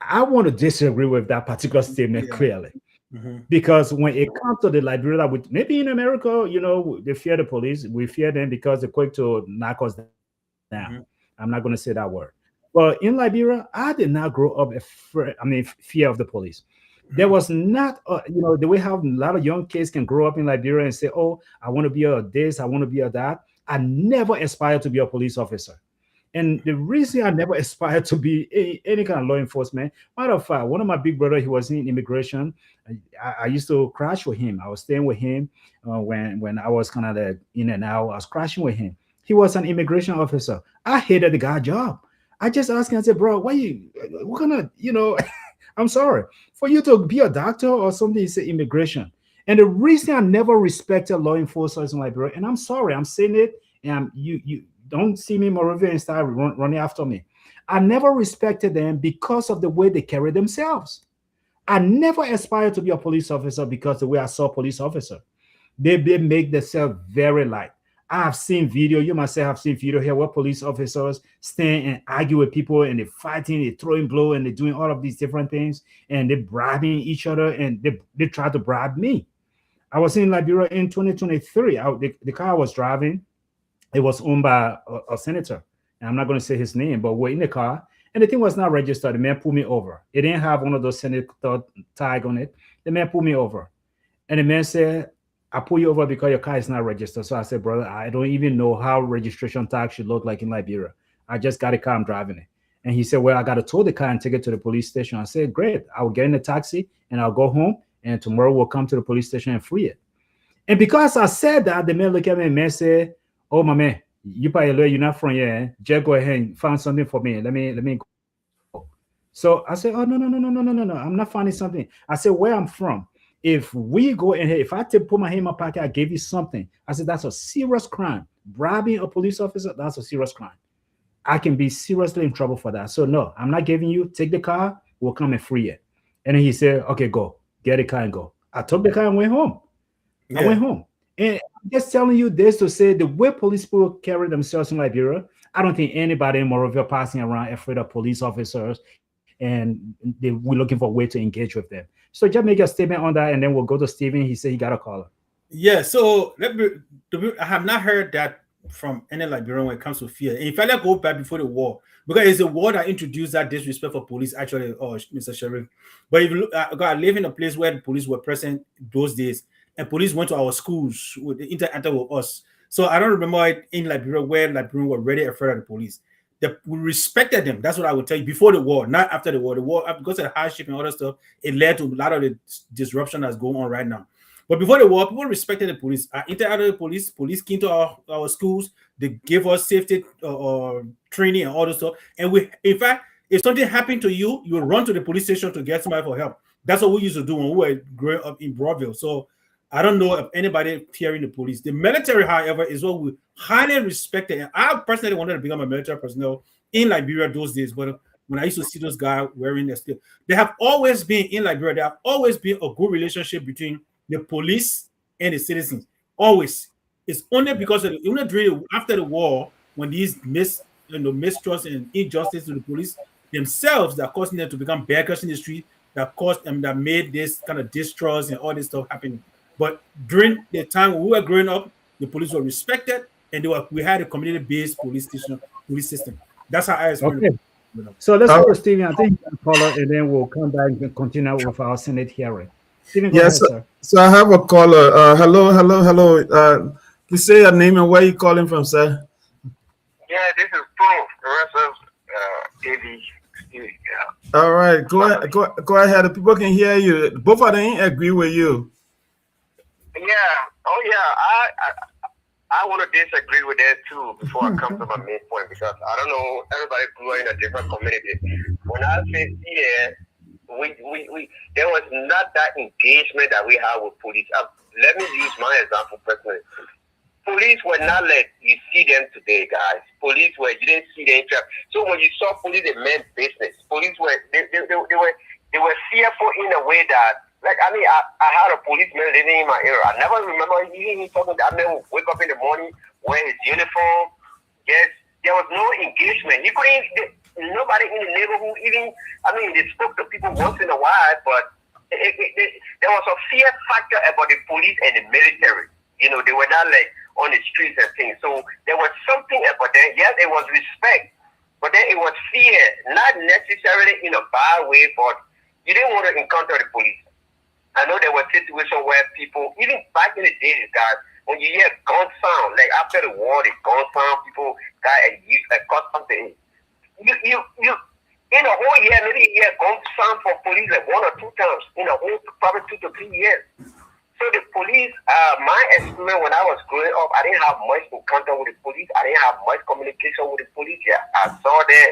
I want to disagree with that particular statement Yeah. clearly. Mm-hmm. Because when it comes to the Liberia, with maybe in America, they fear the police. We fear them because they're quick to knock us down. I'm not Mm-hmm. going to say that word. But in Liberia, I did not grow up fear of the police. There was not, the way how a lot of young kids can grow up in Liberia and say, "Oh, I want to be a this, I want to be a that." I never aspired to be a police officer. And the reason I never aspired to be any kind of law enforcement, matter of fact, one of my big brother, he was in immigration. I used to crash with him. I was staying with him when I was kind of like in and out. I was crashing with him. He was an immigration officer. I hated the guy job. I just asked him, I said, "Bro, what kind of, I'm sorry, for you to be a doctor or something," he said, "Immigration." And the reason I never respected law enforcement in Liberia, and I'm sorry, I'm saying it, and you don't see me Moravia and start running after me. I never respected them because of the way they carry themselves. I never aspired to be a police officer because the way I saw police officer. They make themselves very light. I have seen video, you must say have seen video here where police officers stand and argue with people and they're fighting, they're throwing blow and they're doing all of these different things and they're bribing each other and they try to bribe me. I was in Liberia in 2023. The car I was driving, it was owned by a senator. And I'm not going to say his name, but we're in the car and the thing was not registered. The man pulled me over. It didn't have one of those senator tag on it. The man pulled me over. And the man said, "I pull you over because your car is not registered." So I said, "Brother, I don't even know how registration tag should look like in Liberia. I just got a car, I'm driving it." And he said, "Well, I got to tow the car and take it to the police station." I said, "Great. I'll get in a taxi and I'll go home. And tomorrow we'll come to the police station and free it." And because I said that, the man looked at me and man said, "Oh, my man, you probably lawyer, you're not from here. Eh? Just go ahead and find something for me. Let me go." So I said, "Oh, no. I'm not finding something." I said, "Where I'm from, if we go in here, if I put my hand in my pocket, I gave you something." I said, "That's a serious crime. Bribing a police officer, that's a serious crime. I can be seriously in trouble for that. So no, I'm not giving you. Take the car. We'll come and free it." And then he said, "Okay, go. Get the car and go." I took the car and went home. I Yeah. went home. And I'm just telling you this to say the way police people carry themselves in Liberia, I don't think anybody in Morovia passing around afraid of police officers and we're looking for a way to engage with them. So just make a statement on that and then we'll go to Steven. He said he got a caller. Yeah. So I have not heard that from any Liberian when it comes to fear. In fact, let's go back before the war because it's the war that introduced that disrespect for police. Actually, Mr. Sheriff. But if you look, I live in a place where the police were present those days, and police went to our schools with the interacted with us. So I don't remember it in Liberia where Liberians were really afraid of the police. We respected them. That's what I would tell you before the war, not after the war. The war, because of the hardship and other stuff, it led to a lot of the disruption that's going on right now. But before the war, people respected the police. I interacted with the police. Police came to our schools. They gave us safety training and all this stuff. And in fact, if something happened to you, you would run to the police station to get somebody for help. That's what we used to do when we were growing up in Broadville. So I don't know if anybody fearing the police. The military, however, is what we highly respected. And I personally wanted to become a military personnel in Liberia those days. But when I used to see those guys wearing their skill, they have always been in Liberia. There have always been a good relationship between the police and the citizens. Always. It's only because of after the war, when these mistrust and injustice to the police themselves that causing them to become beggars in the street, that caused them, that made this kind of distrust and all this stuff happen. But during the time when we were growing up, the police were respected, and we had a community-based police system. That's how I explain Okay. it. So let's go to Steven. I think you can caller and then we'll come back and continue with our Senate hearing. Steven, go ahead, sir. So I have a caller. Hello. Please say your name and where you calling from, sir. Yeah, this is Paul. The rest of AV. Yeah. All right, go ahead. The people can hear you. Both of them agree with you. Yeah. Oh, yeah. I want to disagree with that too before I come to my main point because I don't know. Everybody grew up in a different community. When I say here, we there was not that engagement that we have with police. Let me use my example personally. police were not like you see them today, guys. Police were, you didn't see them in traffic. So when you saw police, they meant business. Police were, they were fearful in a way that, like, I mean, I had a policeman living in my area. I never remember even talking. That man would wake up in the morning, wear his uniform. Yes, there was no engagement. He couldn't. Nobody in the neighborhood even. I mean, they spoke to people once in a while, but there was a fear factor about the police and the military. You know, they were not like on the streets and things. So there was something about them. Yes, it was respect, but then it was fear, not necessarily in a bad way, but you didn't want to encounter the police. I know there were situations where people, even back in the days, guys, when you hear gun sound, like after the war, the gun sound, people got a cut something. You in a whole year, maybe you hear gun sound from police like 1 or 2 times in a whole probably 2 to 3 years. So the police, my experience when I was growing up, I didn't have much encounter with the police. I didn't have much communication with the police. Yeah, I saw them,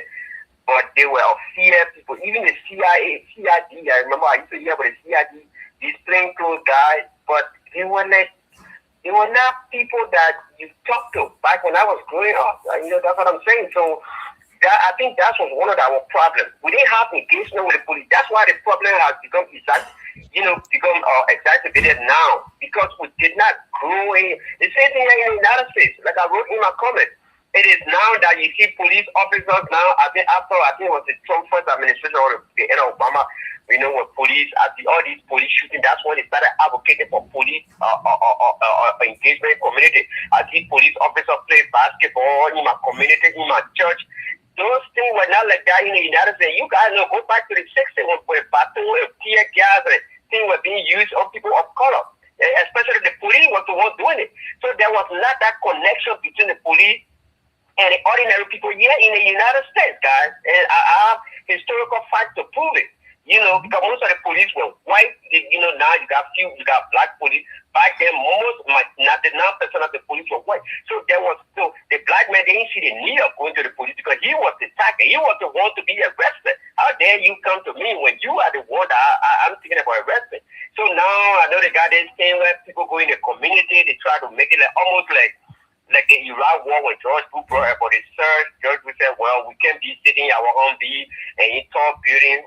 but they were of fear people. Even the CIA, CID, I remember I used to hear about the CID, these plainclothes guys, but they were not people that you talk to back when I was growing up. You know, that's what I'm saying. So I think that was one of our problems. We didn't have engagement with the police. That's why the problem has become exacerbated now, because we did not grow in. The same thing in the United States. Like I wrote in my comment, it is now that you see police officers now. I think it was the Trump first administration or the end of Obama. You know, when police, all these police shooting, that's when they started advocating for police engagement community. I see police officers play basketball in my community, in my church. Those things were not like that in the United States. You guys know, go back to the 60s when baton and tear gas and things were being used on people of color. Especially the police was the one doing it. So there was not that connection between the police and the ordinary people here in the United States, guys. And I have historical facts to prove it. You know, because most of the police were white. You know, now you got black police. Back then, most, 99% of the police were white. So the black man, they didn't see the need of going to the police because he was the target. He was the one to be arrested. How dare you come to me when you are the one that I'm thinking about arresting? So now I know they got this thing where people go in the community, they try to make it almost like the Iraq war when George Bush brought about the search. George Bush said, well, we can't be sitting in our own and in tall building.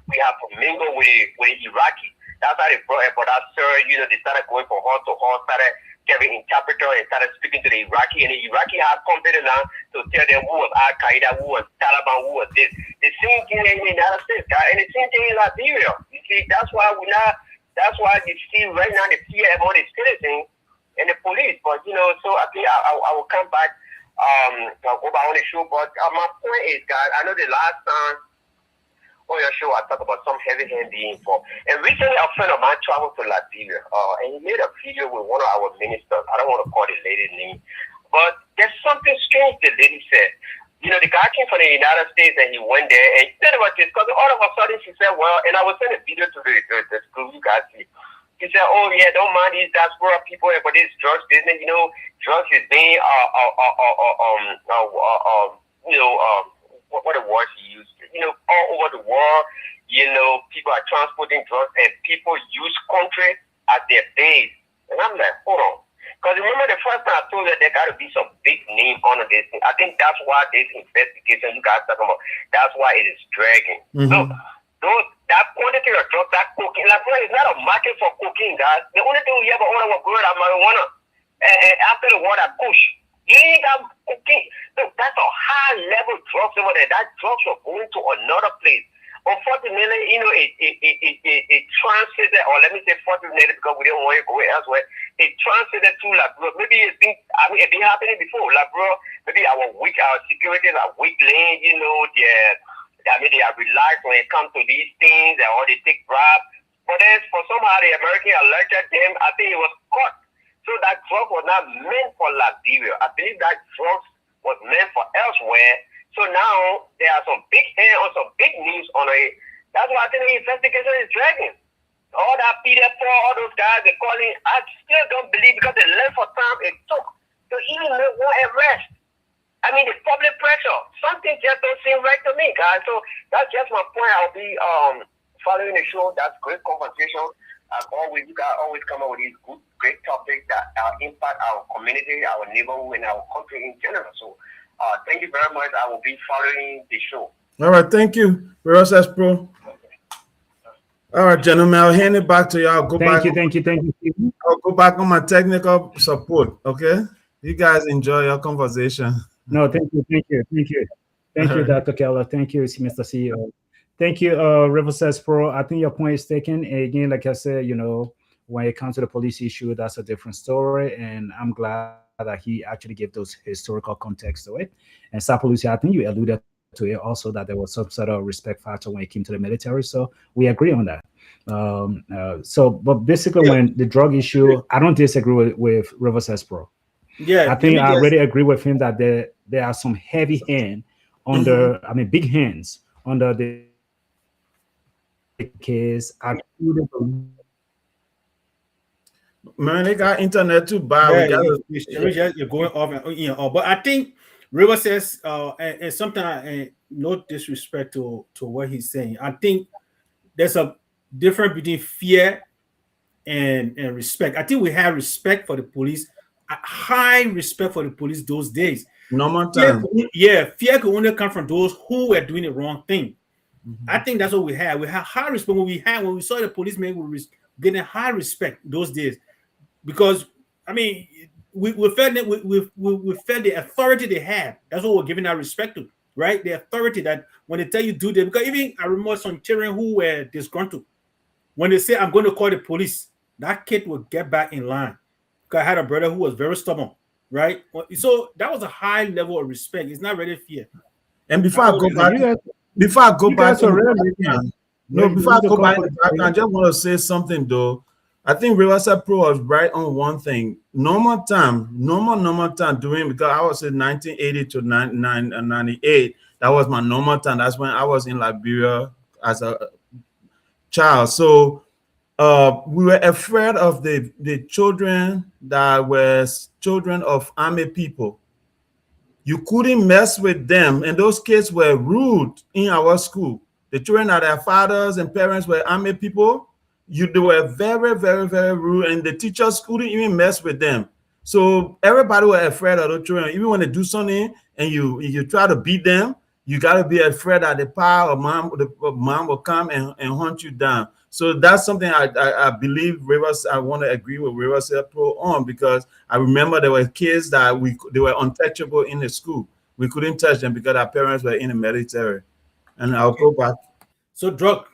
We have to mingle with the Iraqi. That's how they brought about that search. You know, they started going from hall to hall, started having interpreter and started speaking to the Iraqi. And the Iraqi had company now to tell them who was Al-Qaeda, who was Taliban, who was this. The same thing in the United States, guys. And the same thing in Liberia. You see, that's why you see right now the fear among the citizens and the police. But, you know, so I think I will come back, I'll go back on the show. But my point is, guys, I know the last time on your show I talked about some heavy hand being involved. And recently a friend of mine traveled to Liberia, and he made a video with one of our ministers. I don't want to call the lady's name, but there's something strange the lady said. You know, the guy came from the United States and he went there and he said about this because all of a sudden she said, well, and I was sending a video to the school, you guys see. He said, oh yeah, don't mind these diaspora people, but this drugs business, you know, drugs is being, what the words he used, you know, all over the world, you know, people are transporting drugs and people use country as their base. And I'm like, hold on. Because remember the first time I told you there got to be some big name on this thing. I think that's why this investigation you guys talking about, that's why it is dragging. Mm-hmm. So that quantity of drugs, that cocaine, like, it's not a market for cocaine, guys. The only thing we have on our growing are marijuana. And after the war, that push. You ain't got cocaine. Look, that's a high level drugs over there. That drugs are going to another place. Unfortunately, you know, it transited, or let me say fortunately, because we don't want to go elsewhere, it transited to Liberia. Maybe it's been happening before. Liberia, maybe our securities are weak lane, you know, they are relaxed when it comes to these things, or they take bribes. But then for somehow the American alerted them, I think it was caught. So that drug was not meant for Liberia. I believe that drug was meant for elsewhere. So now there are some big hands on some big news on it. That's why I think the investigation is dragging. All that Peter Paul, all those guys, they're calling, I still don't believe because the length of time it took to even make one arrest. I mean, the public pressure. Something just don't seem right to me, guys. So that's just my point. I'll be following the show. That's great conversation. You guys always come up with these good, great topics that impact our community, our neighborhood, and our country in general. So, thank you very much. I will be following the show. All right, thank you, Process Pro. All right, gentlemen, I'll hand it back to you. I'll go back. Thank you. I'll go back on my technical support. Okay, you guys enjoy your conversation. No, thank you, Dr. Keller. Thank you, Mr. CEO. Thank you, Riverside Pro. I think your point is taken. And again, like I said, when it comes to the police issue, that's a different story. And I'm glad that he actually gave those historical context to it. And Sapolusi, I think you alluded to it also, that there was some sort of respect factor when it came to the military. So we agree on that. But basically, when the drug issue, I don't disagree with Riverside Pro. Yeah, I think I already agree with him that there are some heavy hand under, big hands under the case. Man, they got internet too bad. You're going off, but I think River says, and sometimes, no disrespect to what he's saying, I think there's a difference between fear and respect. I think we have respect for the police, high respect for the police those days. Normal time. Fear could only come from those who were doing the wrong thing. I think that's what we had. We had high respect when we saw the policemen, we were getting high respect those days, because we felt that we felt the authority they had. That's what we're giving our respect to, right? The authority that when they tell you do this, because even I remember some children who were disgruntled. When they say I'm going to call the police, that kid will get back in line. Because I had a brother who was very stubborn, right? So that was a high level of respect. It's not really fear. And before I go back to the background, I just want to say something though. I think Riverside Pro was right on one thing. Normal time doing, because I was in 1980 to 98. That was my normal time. That's when I was in Liberia as a child. So we were afraid of the children that were children of army people. You couldn't mess with them, and those kids were rude in our school. The children that their fathers and parents were army people, they were very, very, very rude, and the teachers couldn't even mess with them. So everybody were afraid of the children. Even when they do something and you try to beat them, you got to be afraid that the pa or mom will come and hunt you down. So that's something I believe I want to agree with Riverside Pro on, because I remember there were kids that they were untouchable in the school. We couldn't touch them because our parents were in the military. And I'll go back. So drug.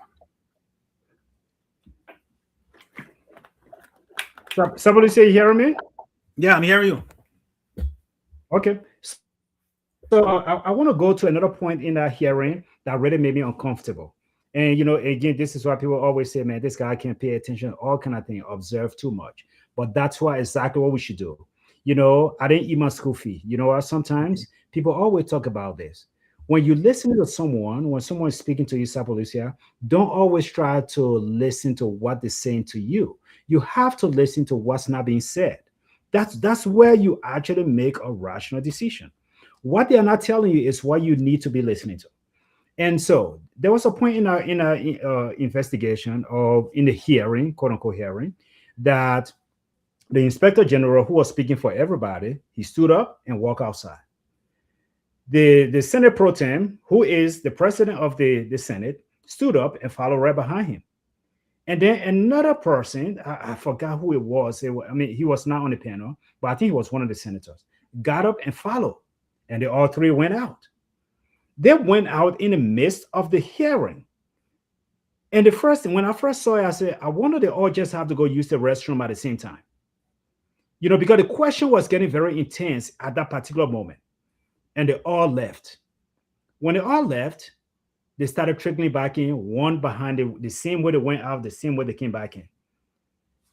Somebody say, you hear me? Yeah, I'm hearing you. Okay. So I want to go to another point in that hearing that really made me uncomfortable. And, again, this is why people always say, man, this guy can't pay attention, all kind of thing, observe too much. But that's why exactly what we should do. I didn't eat my school fee. Sometimes people always talk about this. When you listen to someone, when someone is speaking to you, Sapolusia, don't always try to listen to what they're saying to you. You have to listen to what's not being said. That's where you actually make a rational decision. What they are not telling you is what you need to be listening to. And so there was a point in our investigation, or in the hearing, quote unquote hearing, that the inspector general, who was speaking for everybody, he stood up and walked outside. The Senate pro tem, who is the president of the Senate, stood up and followed right behind him. And then another person, I forgot who it was. He was not on the panel, but I think he was one of the senators, got up and followed. And they all three went out. They went out in the midst of the hearing. And when I first saw it, I said, I wonder they all just have to go use the restroom at the same time. Because the question was getting very intense at that particular moment. And they all left. When they all left, they started trickling back in, one behind the same way they went out, the same way they came back in.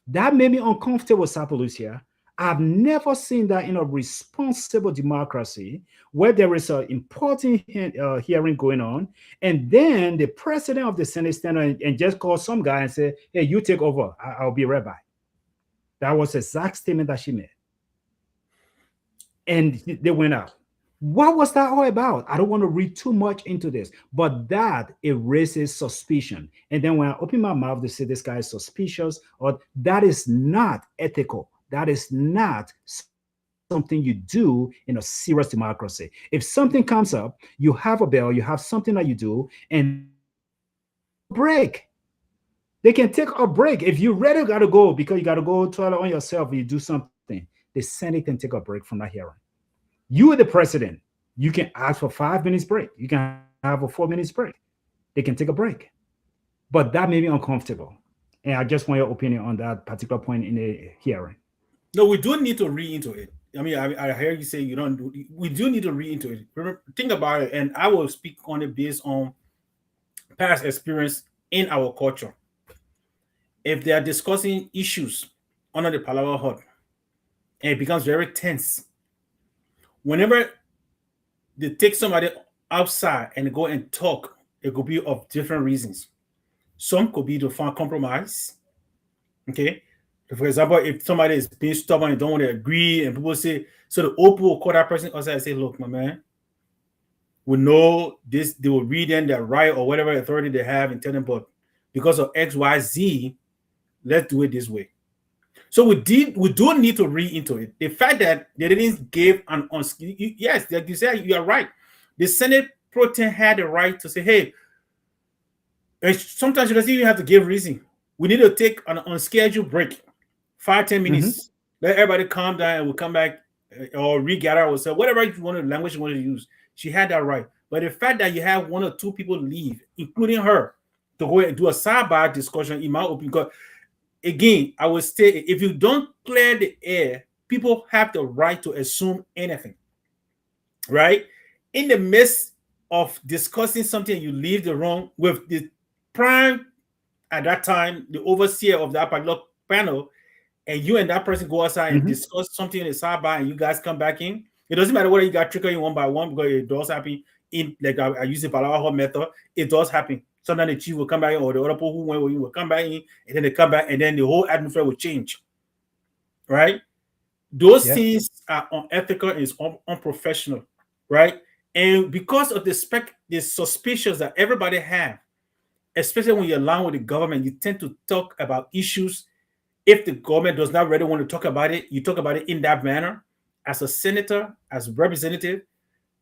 That made me uncomfortable, Sapolusia. I've never seen that in a responsible democracy where there is an important hearing going on, and then the president of the Senate stand and just call some guy and say, hey, you take over. I'll be right back. That was the exact statement that she made. And they went out. What was that all about? I don't want to read too much into this, but that it raises suspicion. And then when I open my mouth to say this guy is suspicious, or that is not ethical, that is not something you do in a serious democracy. If something comes up, you have a bill, you have something that you do, and break. They can take a break. If you really got to go because you got to go toilet on yourself, you do something, the Senate can take a break from that hearing. You are the president. You can ask for 5 minutes break. You can have a 4 minutes break. They can take a break. But that made me uncomfortable. And I just want your opinion on that particular point in the hearing. No, we do need to read into it. I mean, I hear you say you don't do. We do need to read into it. Remember, think about it, and I will speak on it based on past experience in our culture. If they are discussing issues under the Palawa hut, and it becomes very tense, whenever they take somebody outside and go and talk, it could be of different reasons. Some could be to find compromise. Okay. For example, if somebody is being stubborn and don't want to agree, and people say, so the OPO will call that person outside and say, look, my man, we know this, they will read in their right or whatever authority they have and tell them, but because of XYZ, let's do it this way. So we do need to read into it. The fact that they didn't give an yes, like you said, you are right. The Senate Pro Tem had the right to say, hey, sometimes you doesn't even have to give reason. We need to take an unscheduled break, 5-10 minutes. Let everybody calm down and we'll come back or regather ourselves, whatever you want, language you want to use. She had that right. But the fact that you have one or two people leave, including her, to go and do a sidebar discussion, in my opinion, because again, I would say if you don't clear the air, people have the right to assume anything, right? In the midst of discussing something, you leave the room with the prime at that time, the overseer of that particular panel, and you and that person go outside and discuss something in the sidebar, and you guys come back in. It doesn't matter whether you got triggered in one by one, because it does happen. In like I use the Palawa method, it does happen. Sometimes the chief will come back in, or the other people who went with you will come back in, and then they come back, and then the whole atmosphere will change. Right? Those things are unethical and it's unprofessional, right? And because of the suspicions that everybody have, especially when you're along with the government, you tend to talk about issues. If the government does not really want to talk about it, you talk about it in that manner. As a senator, as a representative,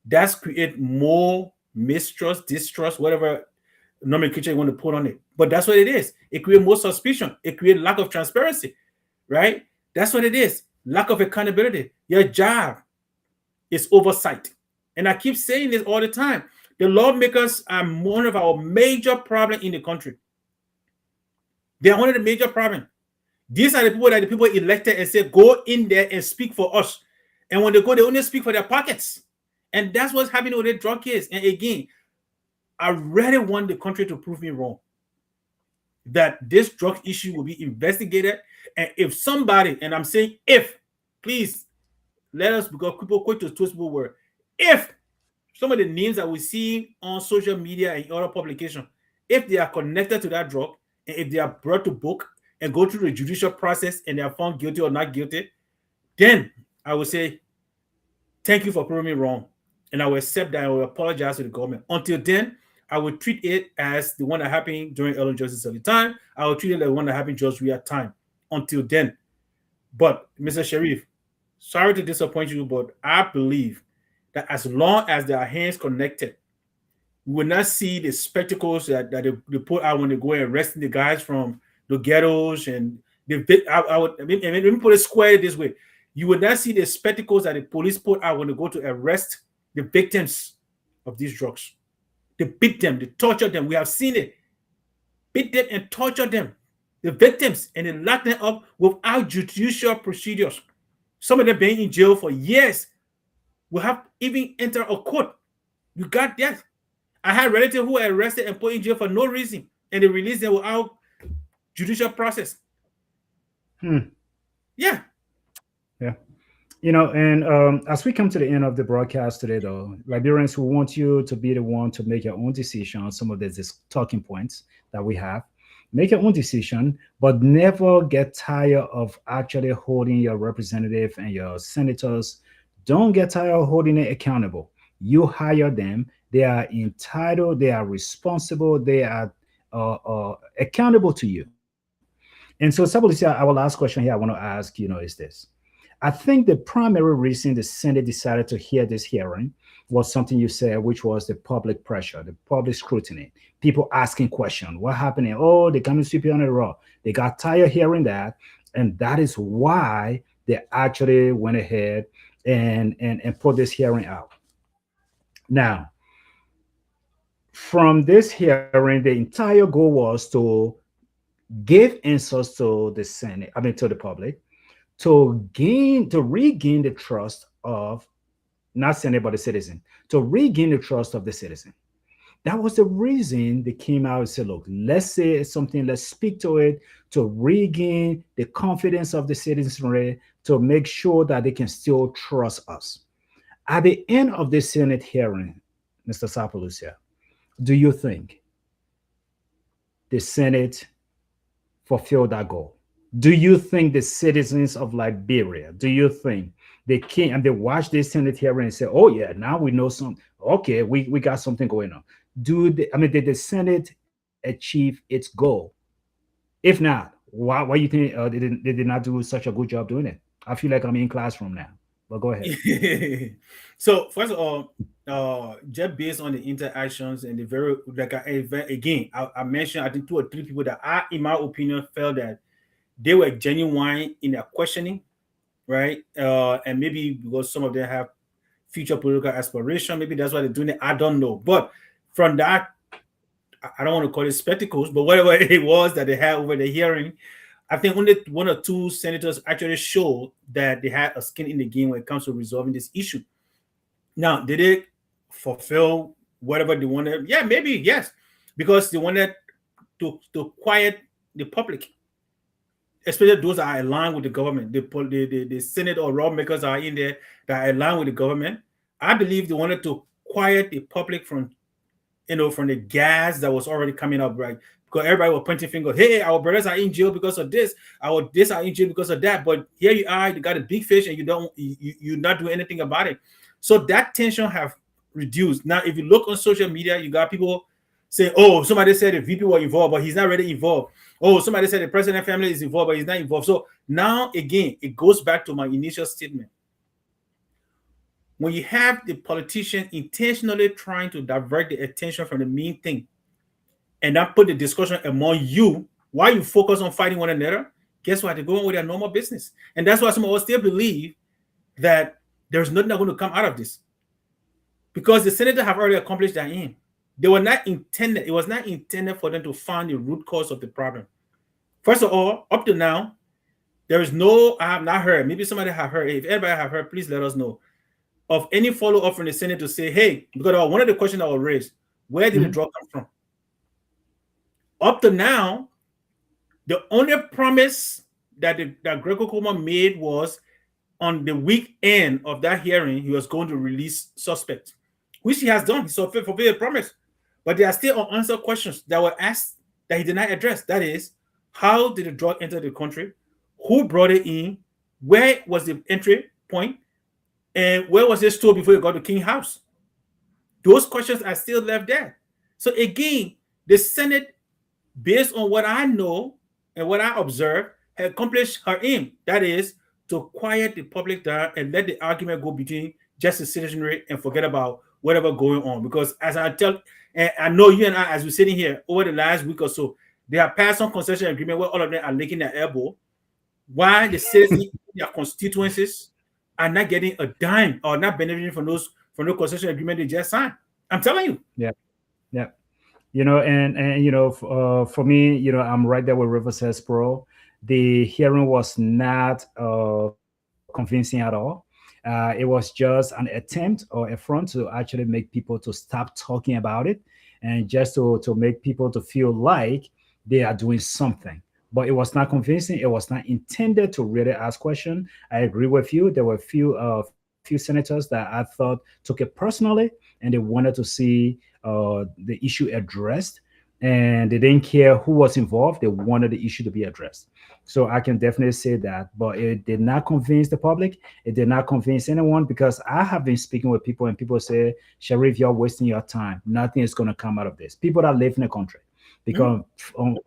that's create more mistrust, distrust, whatever nomenclature you want to put on it. But that's what it is. It creates more suspicion. It creates lack of transparency, right? That's what it is. Lack of accountability. Your job is oversight. And I keep saying this all the time. The lawmakers are one of our major problems in the country. They are one of the major problems. These are the people that the people elected and say, go in there and speak for us. And when they go, they only speak for their pockets. And that's what's happening with the drug case. And again, I really want the country to prove me wrong. That this drug issue will be investigated. And if somebody, and I'm saying if, please let us, because people quick to twist people word. If some of the names that we see on social media and other publications, if they are connected to that drug, and if they are brought to book and go through the judicial process and they are found guilty or not guilty, then I would say, thank you for proving me wrong. And I will accept that. I will apologize to the government. Until then, I will treat it as the one that happened during Ellen Justice at the time. I will treat it like the one that happened just real time. Until then. But, Mr. Sharif, sorry to disappoint you, but I believe that as long as there are hands connected, we will not see the spectacles that they put out when they go and arresting the guys from the ghettos and let me put it square this way. You would not see the spectacles that the police put out when they go to arrest the victims of these drugs. They beat them, they torture them. We have seen it. Beat them and torture them, the victims, and they lock them up without judicial procedures. Some of them being in jail for years. We have even entered a court. You got that. I had relatives who were arrested and put in jail for no reason, and they released them without judicial process. Yeah. You know, and as we come to the end of the broadcast today, though, Liberians, we want you to be the one to make your own decision on some of these talking points that we have. Make your own decision, but never get tired of actually holding your representative and your senators Don't get tired of holding it accountable. You hire them. They are entitled. They are responsible. They are accountable to you. And so, Sabulisha, our last question here I want to ask, is this. I think the primary reason the Senate decided to hear this hearing was something you said, which was the public pressure, the public scrutiny, people asking questions. What happening? Oh, they coming sweeping on the road. They got tired hearing that. And that is why they actually went ahead and put this hearing out. Now, from this hearing, the entire goal was to give answers to the Senate, to the public, to regain the trust of not Senate but the citizen, to regain the trust of the citizen. That was the reason they came out and said, look, let's say something, let's speak to it to regain the confidence of the citizenry, to make sure that they can still trust us. At the end of the Senate hearing, Mr. Sapalusia, do you think the Senate fulfilled that goal? Do you think the citizens of Liberia, do you think they came and they watched this Senate hearing and say, oh yeah, now we know something. Okay, we got something going on. Did the Senate achieve its goal? If not, why you think they did not do such a good job doing it? I feel like I'm in classroom now, but go ahead. So first of all, just based on the interactions and the very, like I mentioned, I think 2 or 3 people that I, in my opinion, felt that they were genuine in their questioning, right? And maybe because some of them have future political aspiration, maybe that's why they're doing it. I don't know. But from that, I don't want to call it spectacles, but whatever it was that they had over the hearing, I think only 1 or 2 senators actually showed that they had a skin in the game when it comes to resolving this issue. Now, did they fulfill whatever they wanted? Yeah, maybe, yes, because they wanted to quiet the public, especially those that are aligned with the government. The Senate or lawmakers are in there that are aligned with the government. I believe they wanted to quiet the public from the gas that was already coming up, right? Because everybody was pointing fingers. Hey, our brothers are in jail because of this. Our this are in jail because of that. But here you are, you got a big fish, and you're not doing anything about it. So that tension have reduced. Now, if you look on social media, you got people saying, "Oh, somebody said the VP was involved, but he's not really involved." Oh, somebody said the president family is involved, but he's not involved. So now again, it goes back to my initial statement. When you have the politician intentionally trying to divert the attention from the main thing and not put the discussion among you while you focus on fighting one another, guess what? They're going with their normal business. And that's why some of us still believe that there's nothing that's going to come out of this. Because the senators have already accomplished their aim. They were not intended, it was not intended for them to find the root cause of the problem. First of all, up to now, there is no, I have not heard, maybe somebody have heard, if everybody have heard, please let us know, of any follow-up from the Senate to say, hey, because one of the questions that was raised, where did the drug come from? Up to now, the only promise that Greco Kuma made was on the weekend of that hearing, he was going to release suspects, which he has done. He fulfilled a promise. But there are still unanswered questions that were asked that he did not address. That is, how did the drug enter the country? Who brought it in? Where was the entry point? And where was it stored before it got to King House? Those questions are still left there. So again, the Senate, based on what I know and what I observed, had accomplished her aim. That is, to quiet the public down and let the argument go between just the citizenry and forget about whatever going on. Because as I tell, and I know you and I, as we're sitting here over the last week or so, they have passed some concession agreement where all of them are licking their elbow, while the citizens, their constituencies, are not getting a dime or not benefiting from those concession agreement they just signed. I'm telling you. Yeah. And for me, I'm right there with Rivers says Pro. The hearing was not convincing at all. It was just an attempt or a front to actually make people to stop talking about it and just to make people to feel like they are doing something. But it was not convincing. It was not intended to really ask questions. I agree with you. There were a few senators that I thought took it personally and they wanted to see the issue addressed. and they didn't care who was involved. They wanted the issue to be addressed. So I can definitely say that, but it did not convince the public. It did not convince anyone, because I have been speaking with people and people say, Sharif, you're wasting your time. Nothing is going to come out of this. People that live in the country, because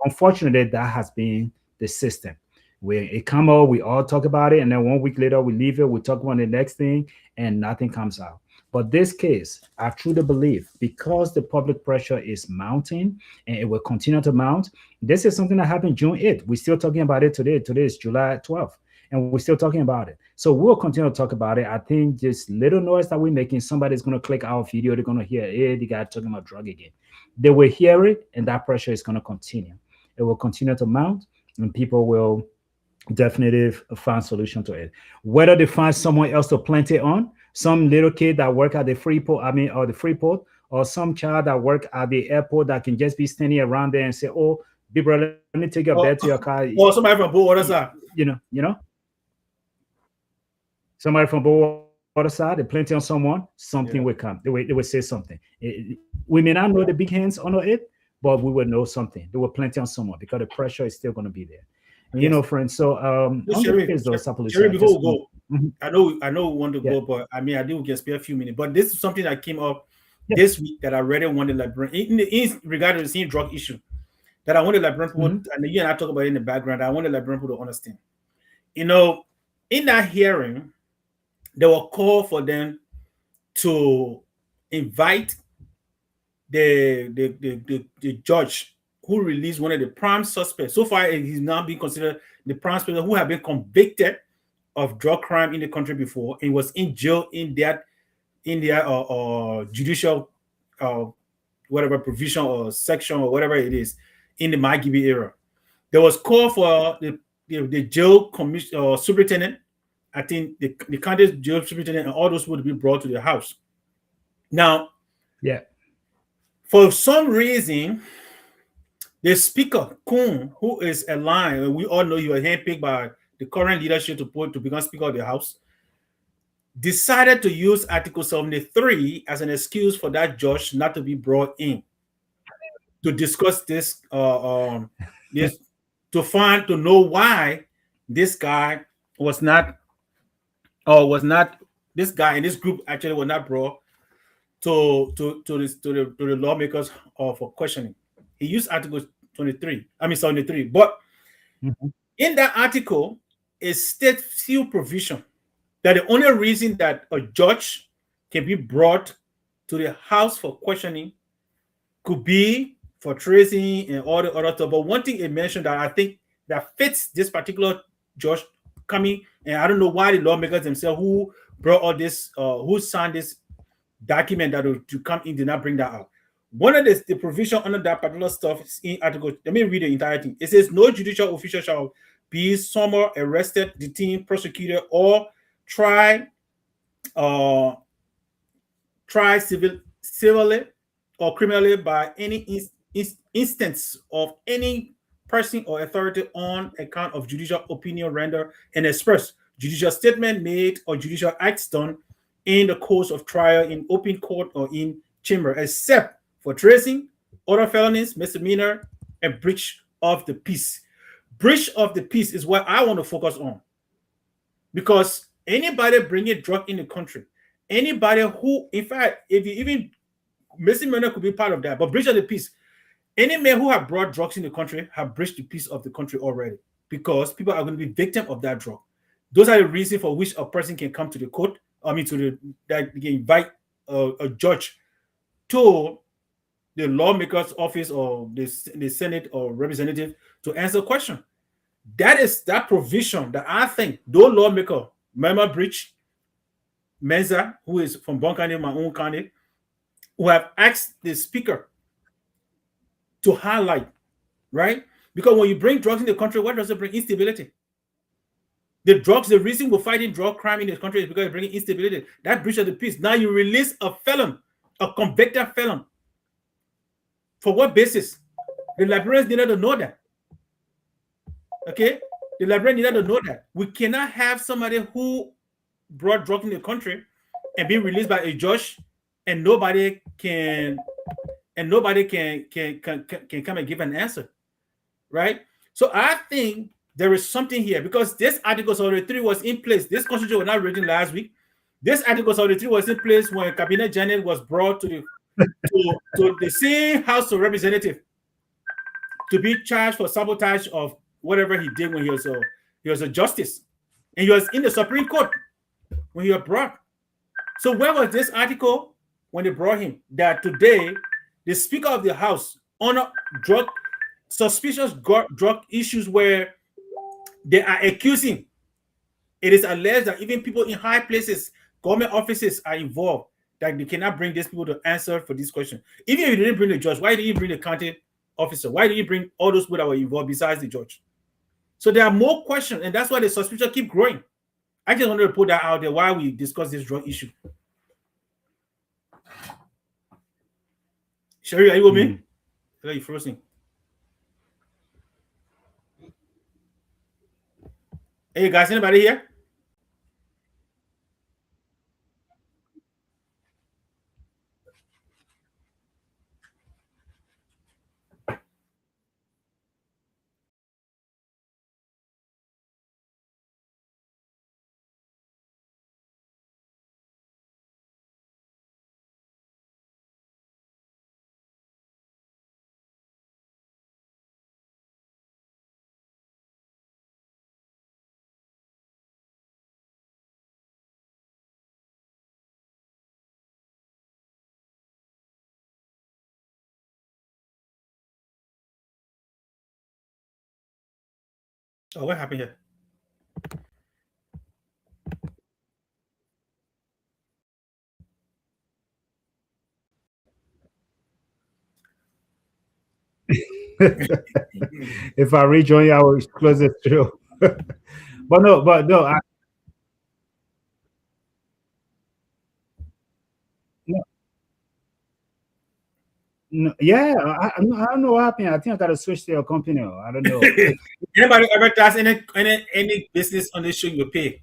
unfortunately, that has been the system. Where it come out, we all talk about it, and then 1 week later we leave it, we talk about the next thing, and nothing comes out. But this case, I truly believe, because the public pressure is mounting and it will continue to mount, this is something that happened June 8th. We're still talking about it today. Today is July 12th, and we're still talking about it. So we'll continue to talk about it. I think just little noise that we're making, somebody's going to click our video. They're going to hear, hey, the guy talking about drug again. They will hear it, and that pressure is going to continue. It will continue to mount, and people will definitely find solution to it. Whether they find someone else to plant it on, some little kid that work at the Freeport, or the Freeport, or some child that work at the airport that can just be standing around there and say, "Oh, big brother, let me take your bed to your car." Or somebody from both other side. Somebody from both other side, they plenty on someone, something will come. They will say something. We may not know the big hands on it, but we will know something. There will plenty on someone, because the pressure is still going to be there. Friends. So Sherry, before we go, I know we want to go, but I mean, I do get spare a few minutes. But this is something that came up this week that I really wanted to bring in regard to the same drug issue that I wanted to bring people, and again, I talk about it in the background. I wanted to bring people to understand. In that hearing, there were call for them to invite the judge who released one of the prime suspects. So far, he's now being considered the prime suspect who have been convicted of drug crime in the country before and was in jail in their judicial whatever provision or section or whatever it is in the Magibi era. There was call for the jail commission superintendent. I think the county jail superintendent and all those would be brought to the house. Now, for some reason, the speaker, Kuhn, who is aligned, and we all know he was handpicked by the current leadership to become Speaker of the House, decided to use Article 73 as an excuse for that judge not to be brought in to discuss this, to know why this guy this guy in this group actually was not brought to the lawmakers for questioning. He used Article 73. But in that article, it states few provision that the only reason that a judge can be brought to the house for questioning could be for tracing and all the other stuff. But one thing it mentioned that I think that fits this particular judge coming, and I don't know why the lawmakers themselves who brought all this, who signed this document that to come in did not bring that out. One of the provision under that particular stuff is in article. Let me read the entire thing. It says no judicial official shall be summoned, arrested, detained, prosecuted, or tried civilly or criminally by any instance of any person or authority on account of judicial opinion rendered and expressed, judicial statement made, or judicial acts done in the course of trial in open court or in chamber, except for tracing, other felonies, misdemeanor, and breach of the peace. Breach of the peace is what I want to focus on, because anybody bringing drug in the country, anybody who, in fact, if you even misdemeanor could be part of that, but breach of the peace, any man who have brought drugs in the country have breached the peace of the country already, because people are going to be victim of that drug. Those are the reasons for which a person can come to the court. That they can invite a judge to the lawmaker's office or the Senate or representative to answer a question. That is that provision that I think those lawmaker, Mama Bridge, Menza, who is from Bon County, my own county, who have asked the speaker to highlight, right? Because when you bring drugs in the country, what does it bring? Instability. The reason we're fighting drug crime in this country is because it's bringing instability. That breach of the peace. Now you release a felon, a convicted felon. For what basis? The Liberians needed to know that. Okay? The Liberians needed to know that. We cannot have somebody who brought drugs in the country and be released by a judge and nobody can and nobody can come and give an answer, right? So I think there is something here because this Article 73 was in place. This constitution was not written last week. This Article 73 was in place when Cabinet Janet was brought to the same House of Representatives to be charged for sabotage of whatever he did when he was a justice, and he was in the Supreme Court when he was brought. So where was this article when they brought him? That today the Speaker of the House on suspicious drug issues where they are accusing. It is alleged that even people in high places, government offices are involved, that they cannot bring these people to answer for this question. Even if you didn't bring the judge, why did you bring the county officer? Why did you bring all those people that were involved besides the judge? So there are more questions, and that's why the suspicion keep growing. I just wanted to put that out there while we discuss this drug issue. Sherry, are you with me? Are you frozen? Hey guys, anybody here? Oh, what happened here? If I rejoin you, I will close it too. but no, no, yeah, I don't know what happened. I think I got to switch to your company. I don't know. Anybody ever does any business on this show, you pay?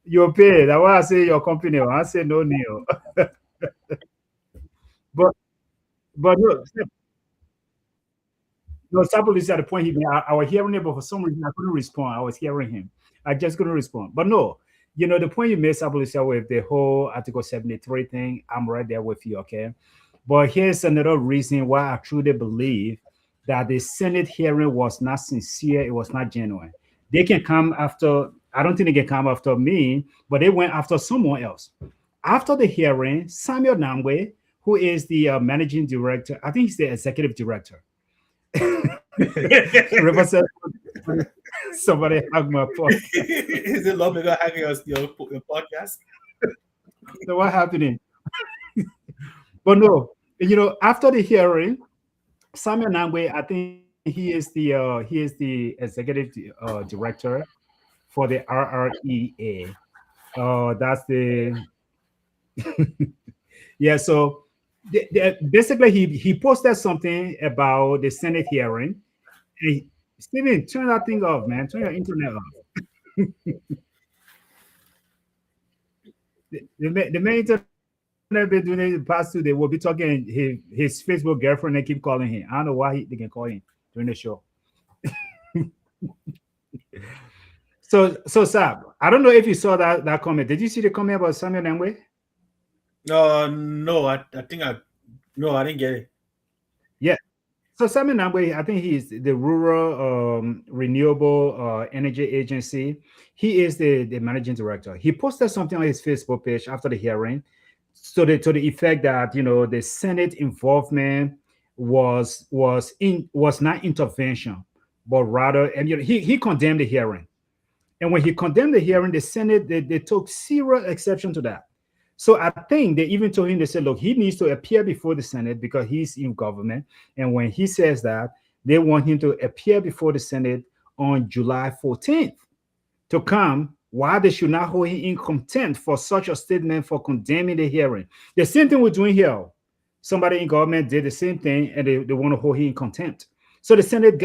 You pay. That's why I say your company. I say no, Neil. but no, Sapolis at the point he made, I was hearing it, but for some reason I couldn't respond. I was hearing him. I just couldn't respond. But no, the point you made, Sapolis, with the whole Article 73 thing, I'm right there with you, okay? But here's another reason why I truly believe that the Senate hearing was not sincere, it was not genuine. They can come after, I don't think they can come after me, but they went after someone else. After the hearing, Samuel Nangwe, who is the managing director, I think he's the executive director. Somebody hug my phone. Is it lawmaker hanging us your podcast? So what happening? But no, after the hearing, Samuel Nangwe, I think he is the executive director for the RREA. That's the yeah. So basically, he posted something about the Senate hearing. Hey, Steven, turn that thing off, man. Turn your internet off. the main internet been doing it the past 2 days. We'll be talking his Facebook girlfriend. They keep calling him. I don't know why they can call him during the show. So Sab, I don't know if you saw that comment. Did you see the comment about Samuel Nangwe? No, I think I didn't get it. Yeah. So Samuel Nangwe, I think he's the Rural Renewable Energy Agency. He is the managing director. He posted something on his Facebook page after the hearing, to the effect that the Senate involvement was not intervention, but rather, and he condemned the hearing. And when he condemned the hearing, the Senate they took zero exception to that. So I think they even told him, they said, look, he needs to appear before the Senate because he's in government. And when he says that, they want him to appear before the Senate on July 14th to come, why they should not hold him in contempt for such a statement for condemning the hearing. The same thing we're doing here. Somebody in government did the same thing, and they want to hold him in contempt. So the Senate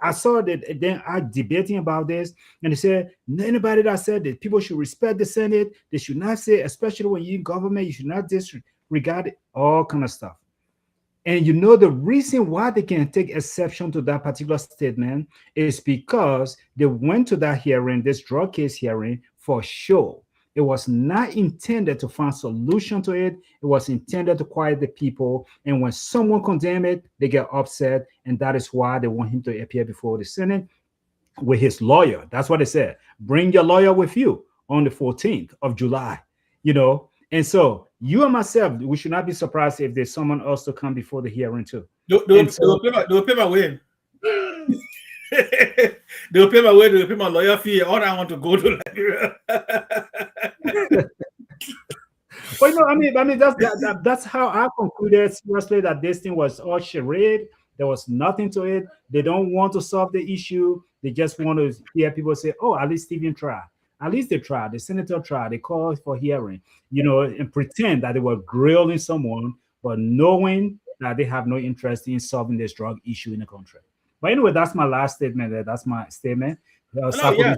I saw that they are debating about this, and they said anybody that said that people should respect the Senate, they should not say, especially when you're in government, you should not disregard it, all kind of stuff. And you know, the reason why they can take exception to that particular statement is because they went to that hearing, this drug case hearing, for show. It was not intended to find solution to it. It was intended to quiet the people. And when someone condemn it, they get upset. And that is why they want him to appear before the Senate with his lawyer. That's what they said. Bring your lawyer with you on the 14th of July, you know. And so you and myself, we should not be surprised if there's someone else to come before the hearing too. They will pay my way. They will pay my way. They will pay my lawyer fee. All I want to go to Liberia. Well, no, I mean that's how I concluded seriously that this thing was all charade. There was nothing to it. They don't want to solve the issue. They just want to hear people say, "Oh, at least Stephen tried. At least they tried. The senator tried. They called for hearing, you know, and pretend that they were grilling someone, but knowing that they have no interest in solving this drug issue in the country." But anyway, that's my last statement. That's my statement. Yeah.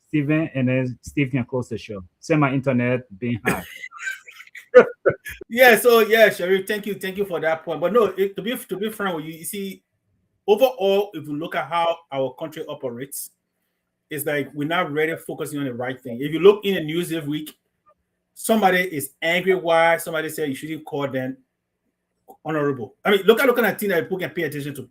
Stephen, and then Steve can close the show. Say my internet being high. Yeah, so yeah, Sharif, thank you for that point. But no, to be frank with you, you see, overall, if you look at how our country operates, it's like we're not really focusing on the right thing. If you look in the news every week, somebody is angry why somebody said you shouldn't call them honorable. I mean, look at things that people can pay attention to.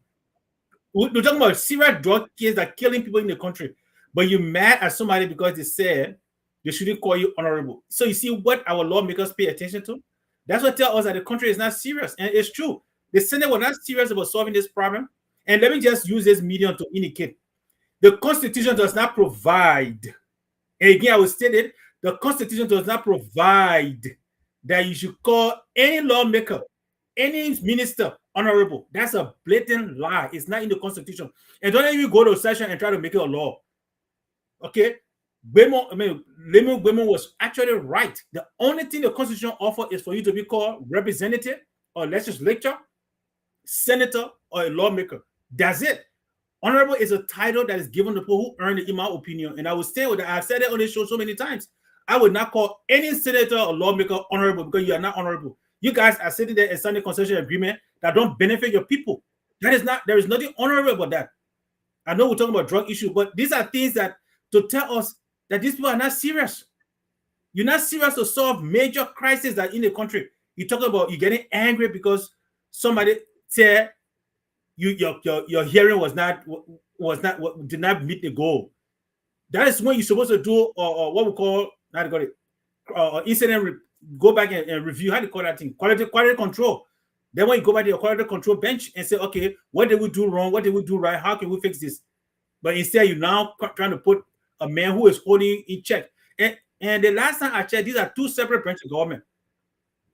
We're talking about serious drug cases that are killing people in the country, but you're mad at somebody because they said they shouldn't call you honorable. So you see what our lawmakers pay attention to? That's what tells us that the country is not serious. And it's true. The Senate was not serious about solving this problem. And let me just use this medium to indicate the Constitution does not provide, and again, I will state it, the Constitution does not provide that you should call any lawmaker, any minister honorable. That's a blatant lie. It's not in the Constitution. And don't even go to a session and try to make it a law. Okay? Lemon was actually right. The only thing the Constitution offers is for you to be called representative or legislature, senator, or a lawmaker. That's it. Honorable is a title that is given to people who earn it, in my opinion. And I will stay with that. I've said it on this show so many times. I would not call any senator or lawmaker honorable because you are not honorable. You guys are sitting there and signing a concession agreement that don't benefit your people. There is nothing honorable about that. I know we're talking about drug issues, but these are things that to tell us that these people are not serious. You're not serious to solve major crises that in the country. You talk about you getting angry because somebody said your hearing did not meet the goal. That is when you're supposed to do what we call incident. Go back and review, how do you call that thing? Quality control. Then when you go back to your quality control bench and say, okay, what did we do wrong? What did we do right? How can we fix this? But instead, you're now trying to put a man who is holding in check. And the last time I checked, these are two separate branches of government.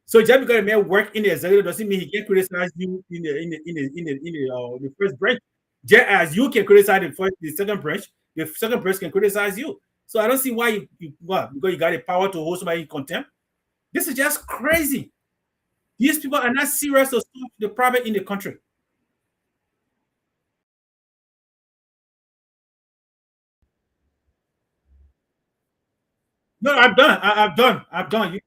So just because a man work in the executive doesn't mean he can criticize you in the first branch. Just as you can criticize the second branch can criticize you. So I don't see why because you got the power to hold somebody in contempt. This is just crazy. These people are not serious to solve the problem in the country. No, I'm done. I'm done.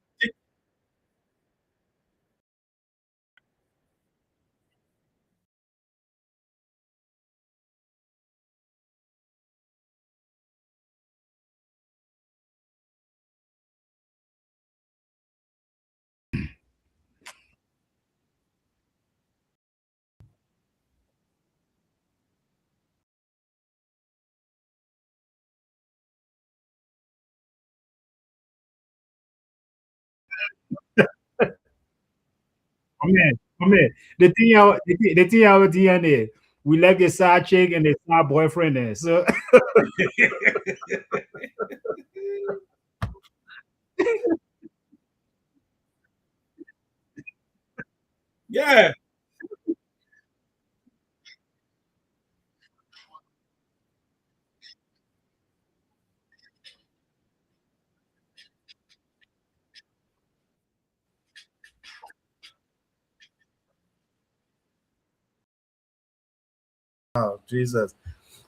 Come here. The thing our DNA. We like the side chick and the side boyfriend there. So Yeah. Oh, Jesus.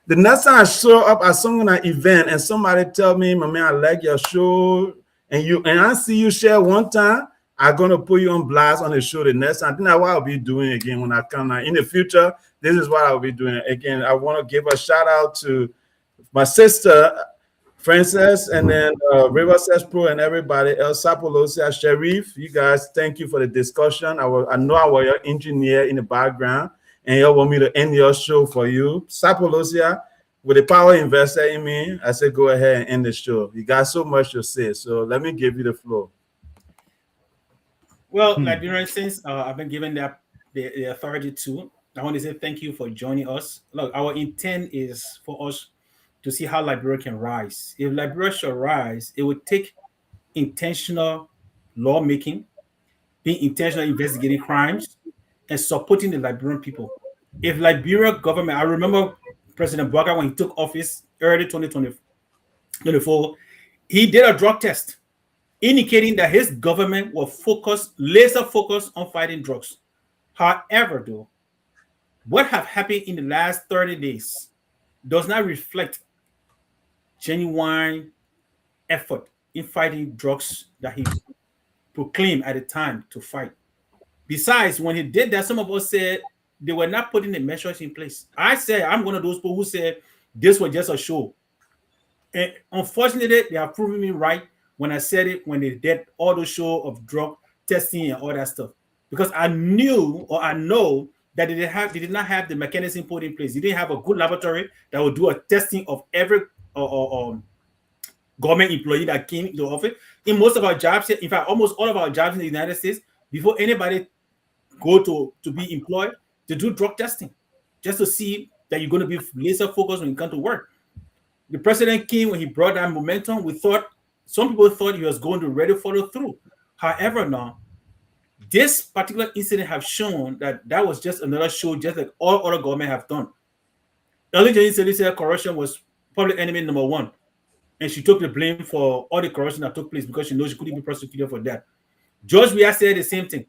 The next time I show up at some kind of event and somebody tell me, my man, I like your show, and I see you share one time, I'm gonna put you on blast on the show the next time. I think that's what I'll be doing again when I come now. In the future, this is what I'll be doing. Again, I want to give a shout out to my sister Frances, and then River Says Pro and everybody else, Sapolosia, Sharif. You guys, thank you for the discussion. I know I was your engineer in the background, and you want me to end your show for you. Sapolosia, with the power investor in me, I said go ahead and end the show. You got so much to say, so let me give you the floor. Well, Liberian, since I've been given the authority to, I want to say thank you for joining us. Look, our intent is for us to see how Liberia can rise. If Liberia shall rise, it would take intentional lawmaking, being intentional investigating crimes, and supporting the Liberian people. If Liberia government, I remember President Bouaga when he took office early 2024, he did a drug test, indicating that his government will laser focus on fighting drugs. However, though, what have happened in the last 30 days does not reflect genuine effort in fighting drugs that he proclaimed at the time to fight. Besides, when he did that, some of us said they were not putting the measures in place. I said, I'm one of those people who said this was just a show. And unfortunately, they have proven me right when I said it, when they did all the show of drug testing and all that stuff. Because I knew, or I know, that they did not have the mechanism put in place. They didn't have a good laboratory that would do a testing of every government employee that came into office. In most of our jobs, in fact, almost all of our jobs in the United States, before anybody go to be employed, to do drug testing, just to see that you're going to be laser focused when you come to work. The president came when he brought that momentum. Some people thought he was going to really follow through. However, now, this particular incident have shown that was just another show, just like all other government have done. Ellen Johnson said corruption was public enemy number one, and she took the blame for all the corruption that took place because she knows she couldn't be prosecuted for that. George Weah said the same thing.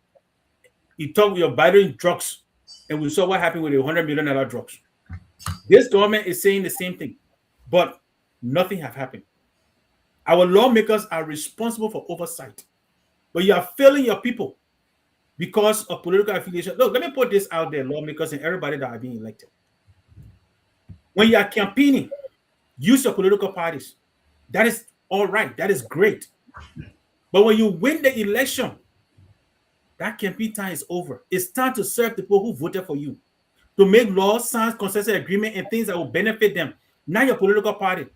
He talked about Biden drugs, and we saw what happened with the $100 million drugs. This government is saying the same thing, but nothing have happened. Our lawmakers are responsible for oversight, but you are failing your people because of political affiliation. Look, let me put this out there, lawmakers and everybody that are being elected. When you are campaigning, use your political parties. That is all right. That is great. But when you win the election, that campaign time is over. It's time to serve the people who voted for you, to make laws, sign consensus agreement, and things that will benefit them, not your political party.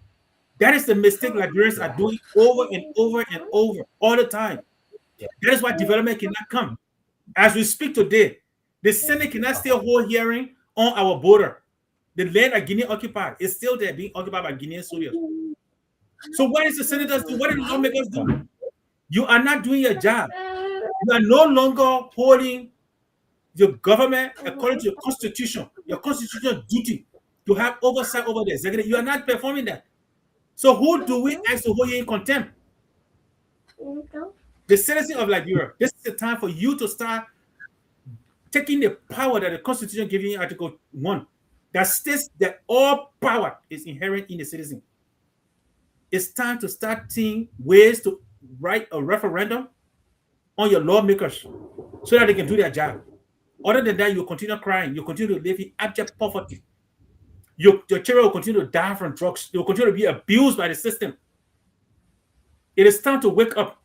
That is the mistake Liberians are doing over and over and over all the time. That is why development cannot come. As we speak today, the Senate cannot still hold hearing on our border. The land that Guinea occupied is still there, being occupied by Guinean soldiers. So what is the senators do? What do the lawmakers do? You are not doing your job. You are no longer holding your government according to your constitutional duty to have oversight over the executive. You are not performing that. So who do we ask to hold you in contempt? The citizens of Liberia. This is the time for you to start taking the power that the Constitution gives you in Article 1, that states that all power is inherent in the citizen. It's time to start seeing ways to write a referendum on your lawmakers so that they can do their job. Other than that, you'll continue crying. You'll continue to live in abject poverty. Your children will continue to die from drugs. They will continue to be abused by the system. It is time to wake up.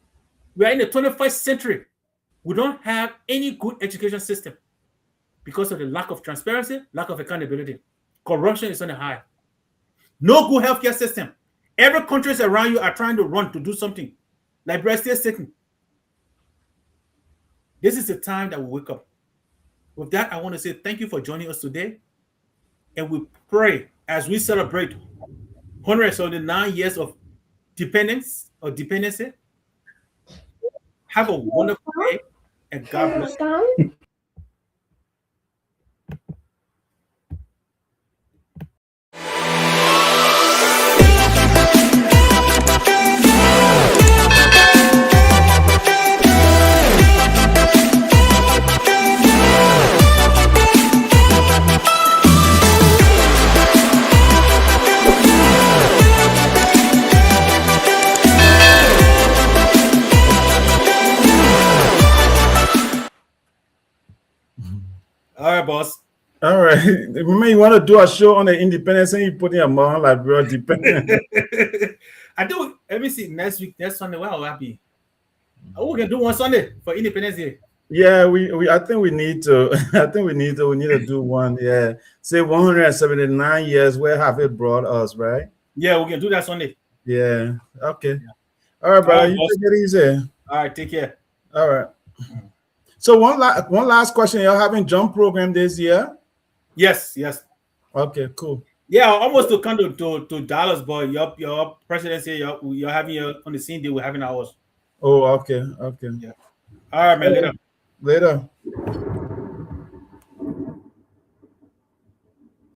We are in the 21st century. We don't have any good education system because of the lack of transparency, lack of accountability. Corruption is on the high. No good healthcare system. Every countries around you are trying to run to do something. Liberia is still sitting. This is the time that we wake up. With that, I want to say thank you for joining us today. And we pray as we celebrate 179 years of dependency. Have a wonderful day, and God bless you. right, boss. All right. Remember, you want to do a show on the independence and you put in a more like real dependent. I do. Let me see. Next week, next Sunday, where will I be? Oh, we can do one Sunday for Independence Day. Yeah, we I think we need to. I think we need to do one. Yeah. Say 179 years. Where have it brought us, right? Yeah, we can do that Sunday. Yeah. Okay. All right, brother. You take it easy. All right, take care. All right. So one last question. You're having jump program this year? Yes. Okay, cool. Yeah, almost to come to Dallas, but your presidency, you're having your on the same day we're having ours. Oh, okay. Yeah. All right, man. Later. Later.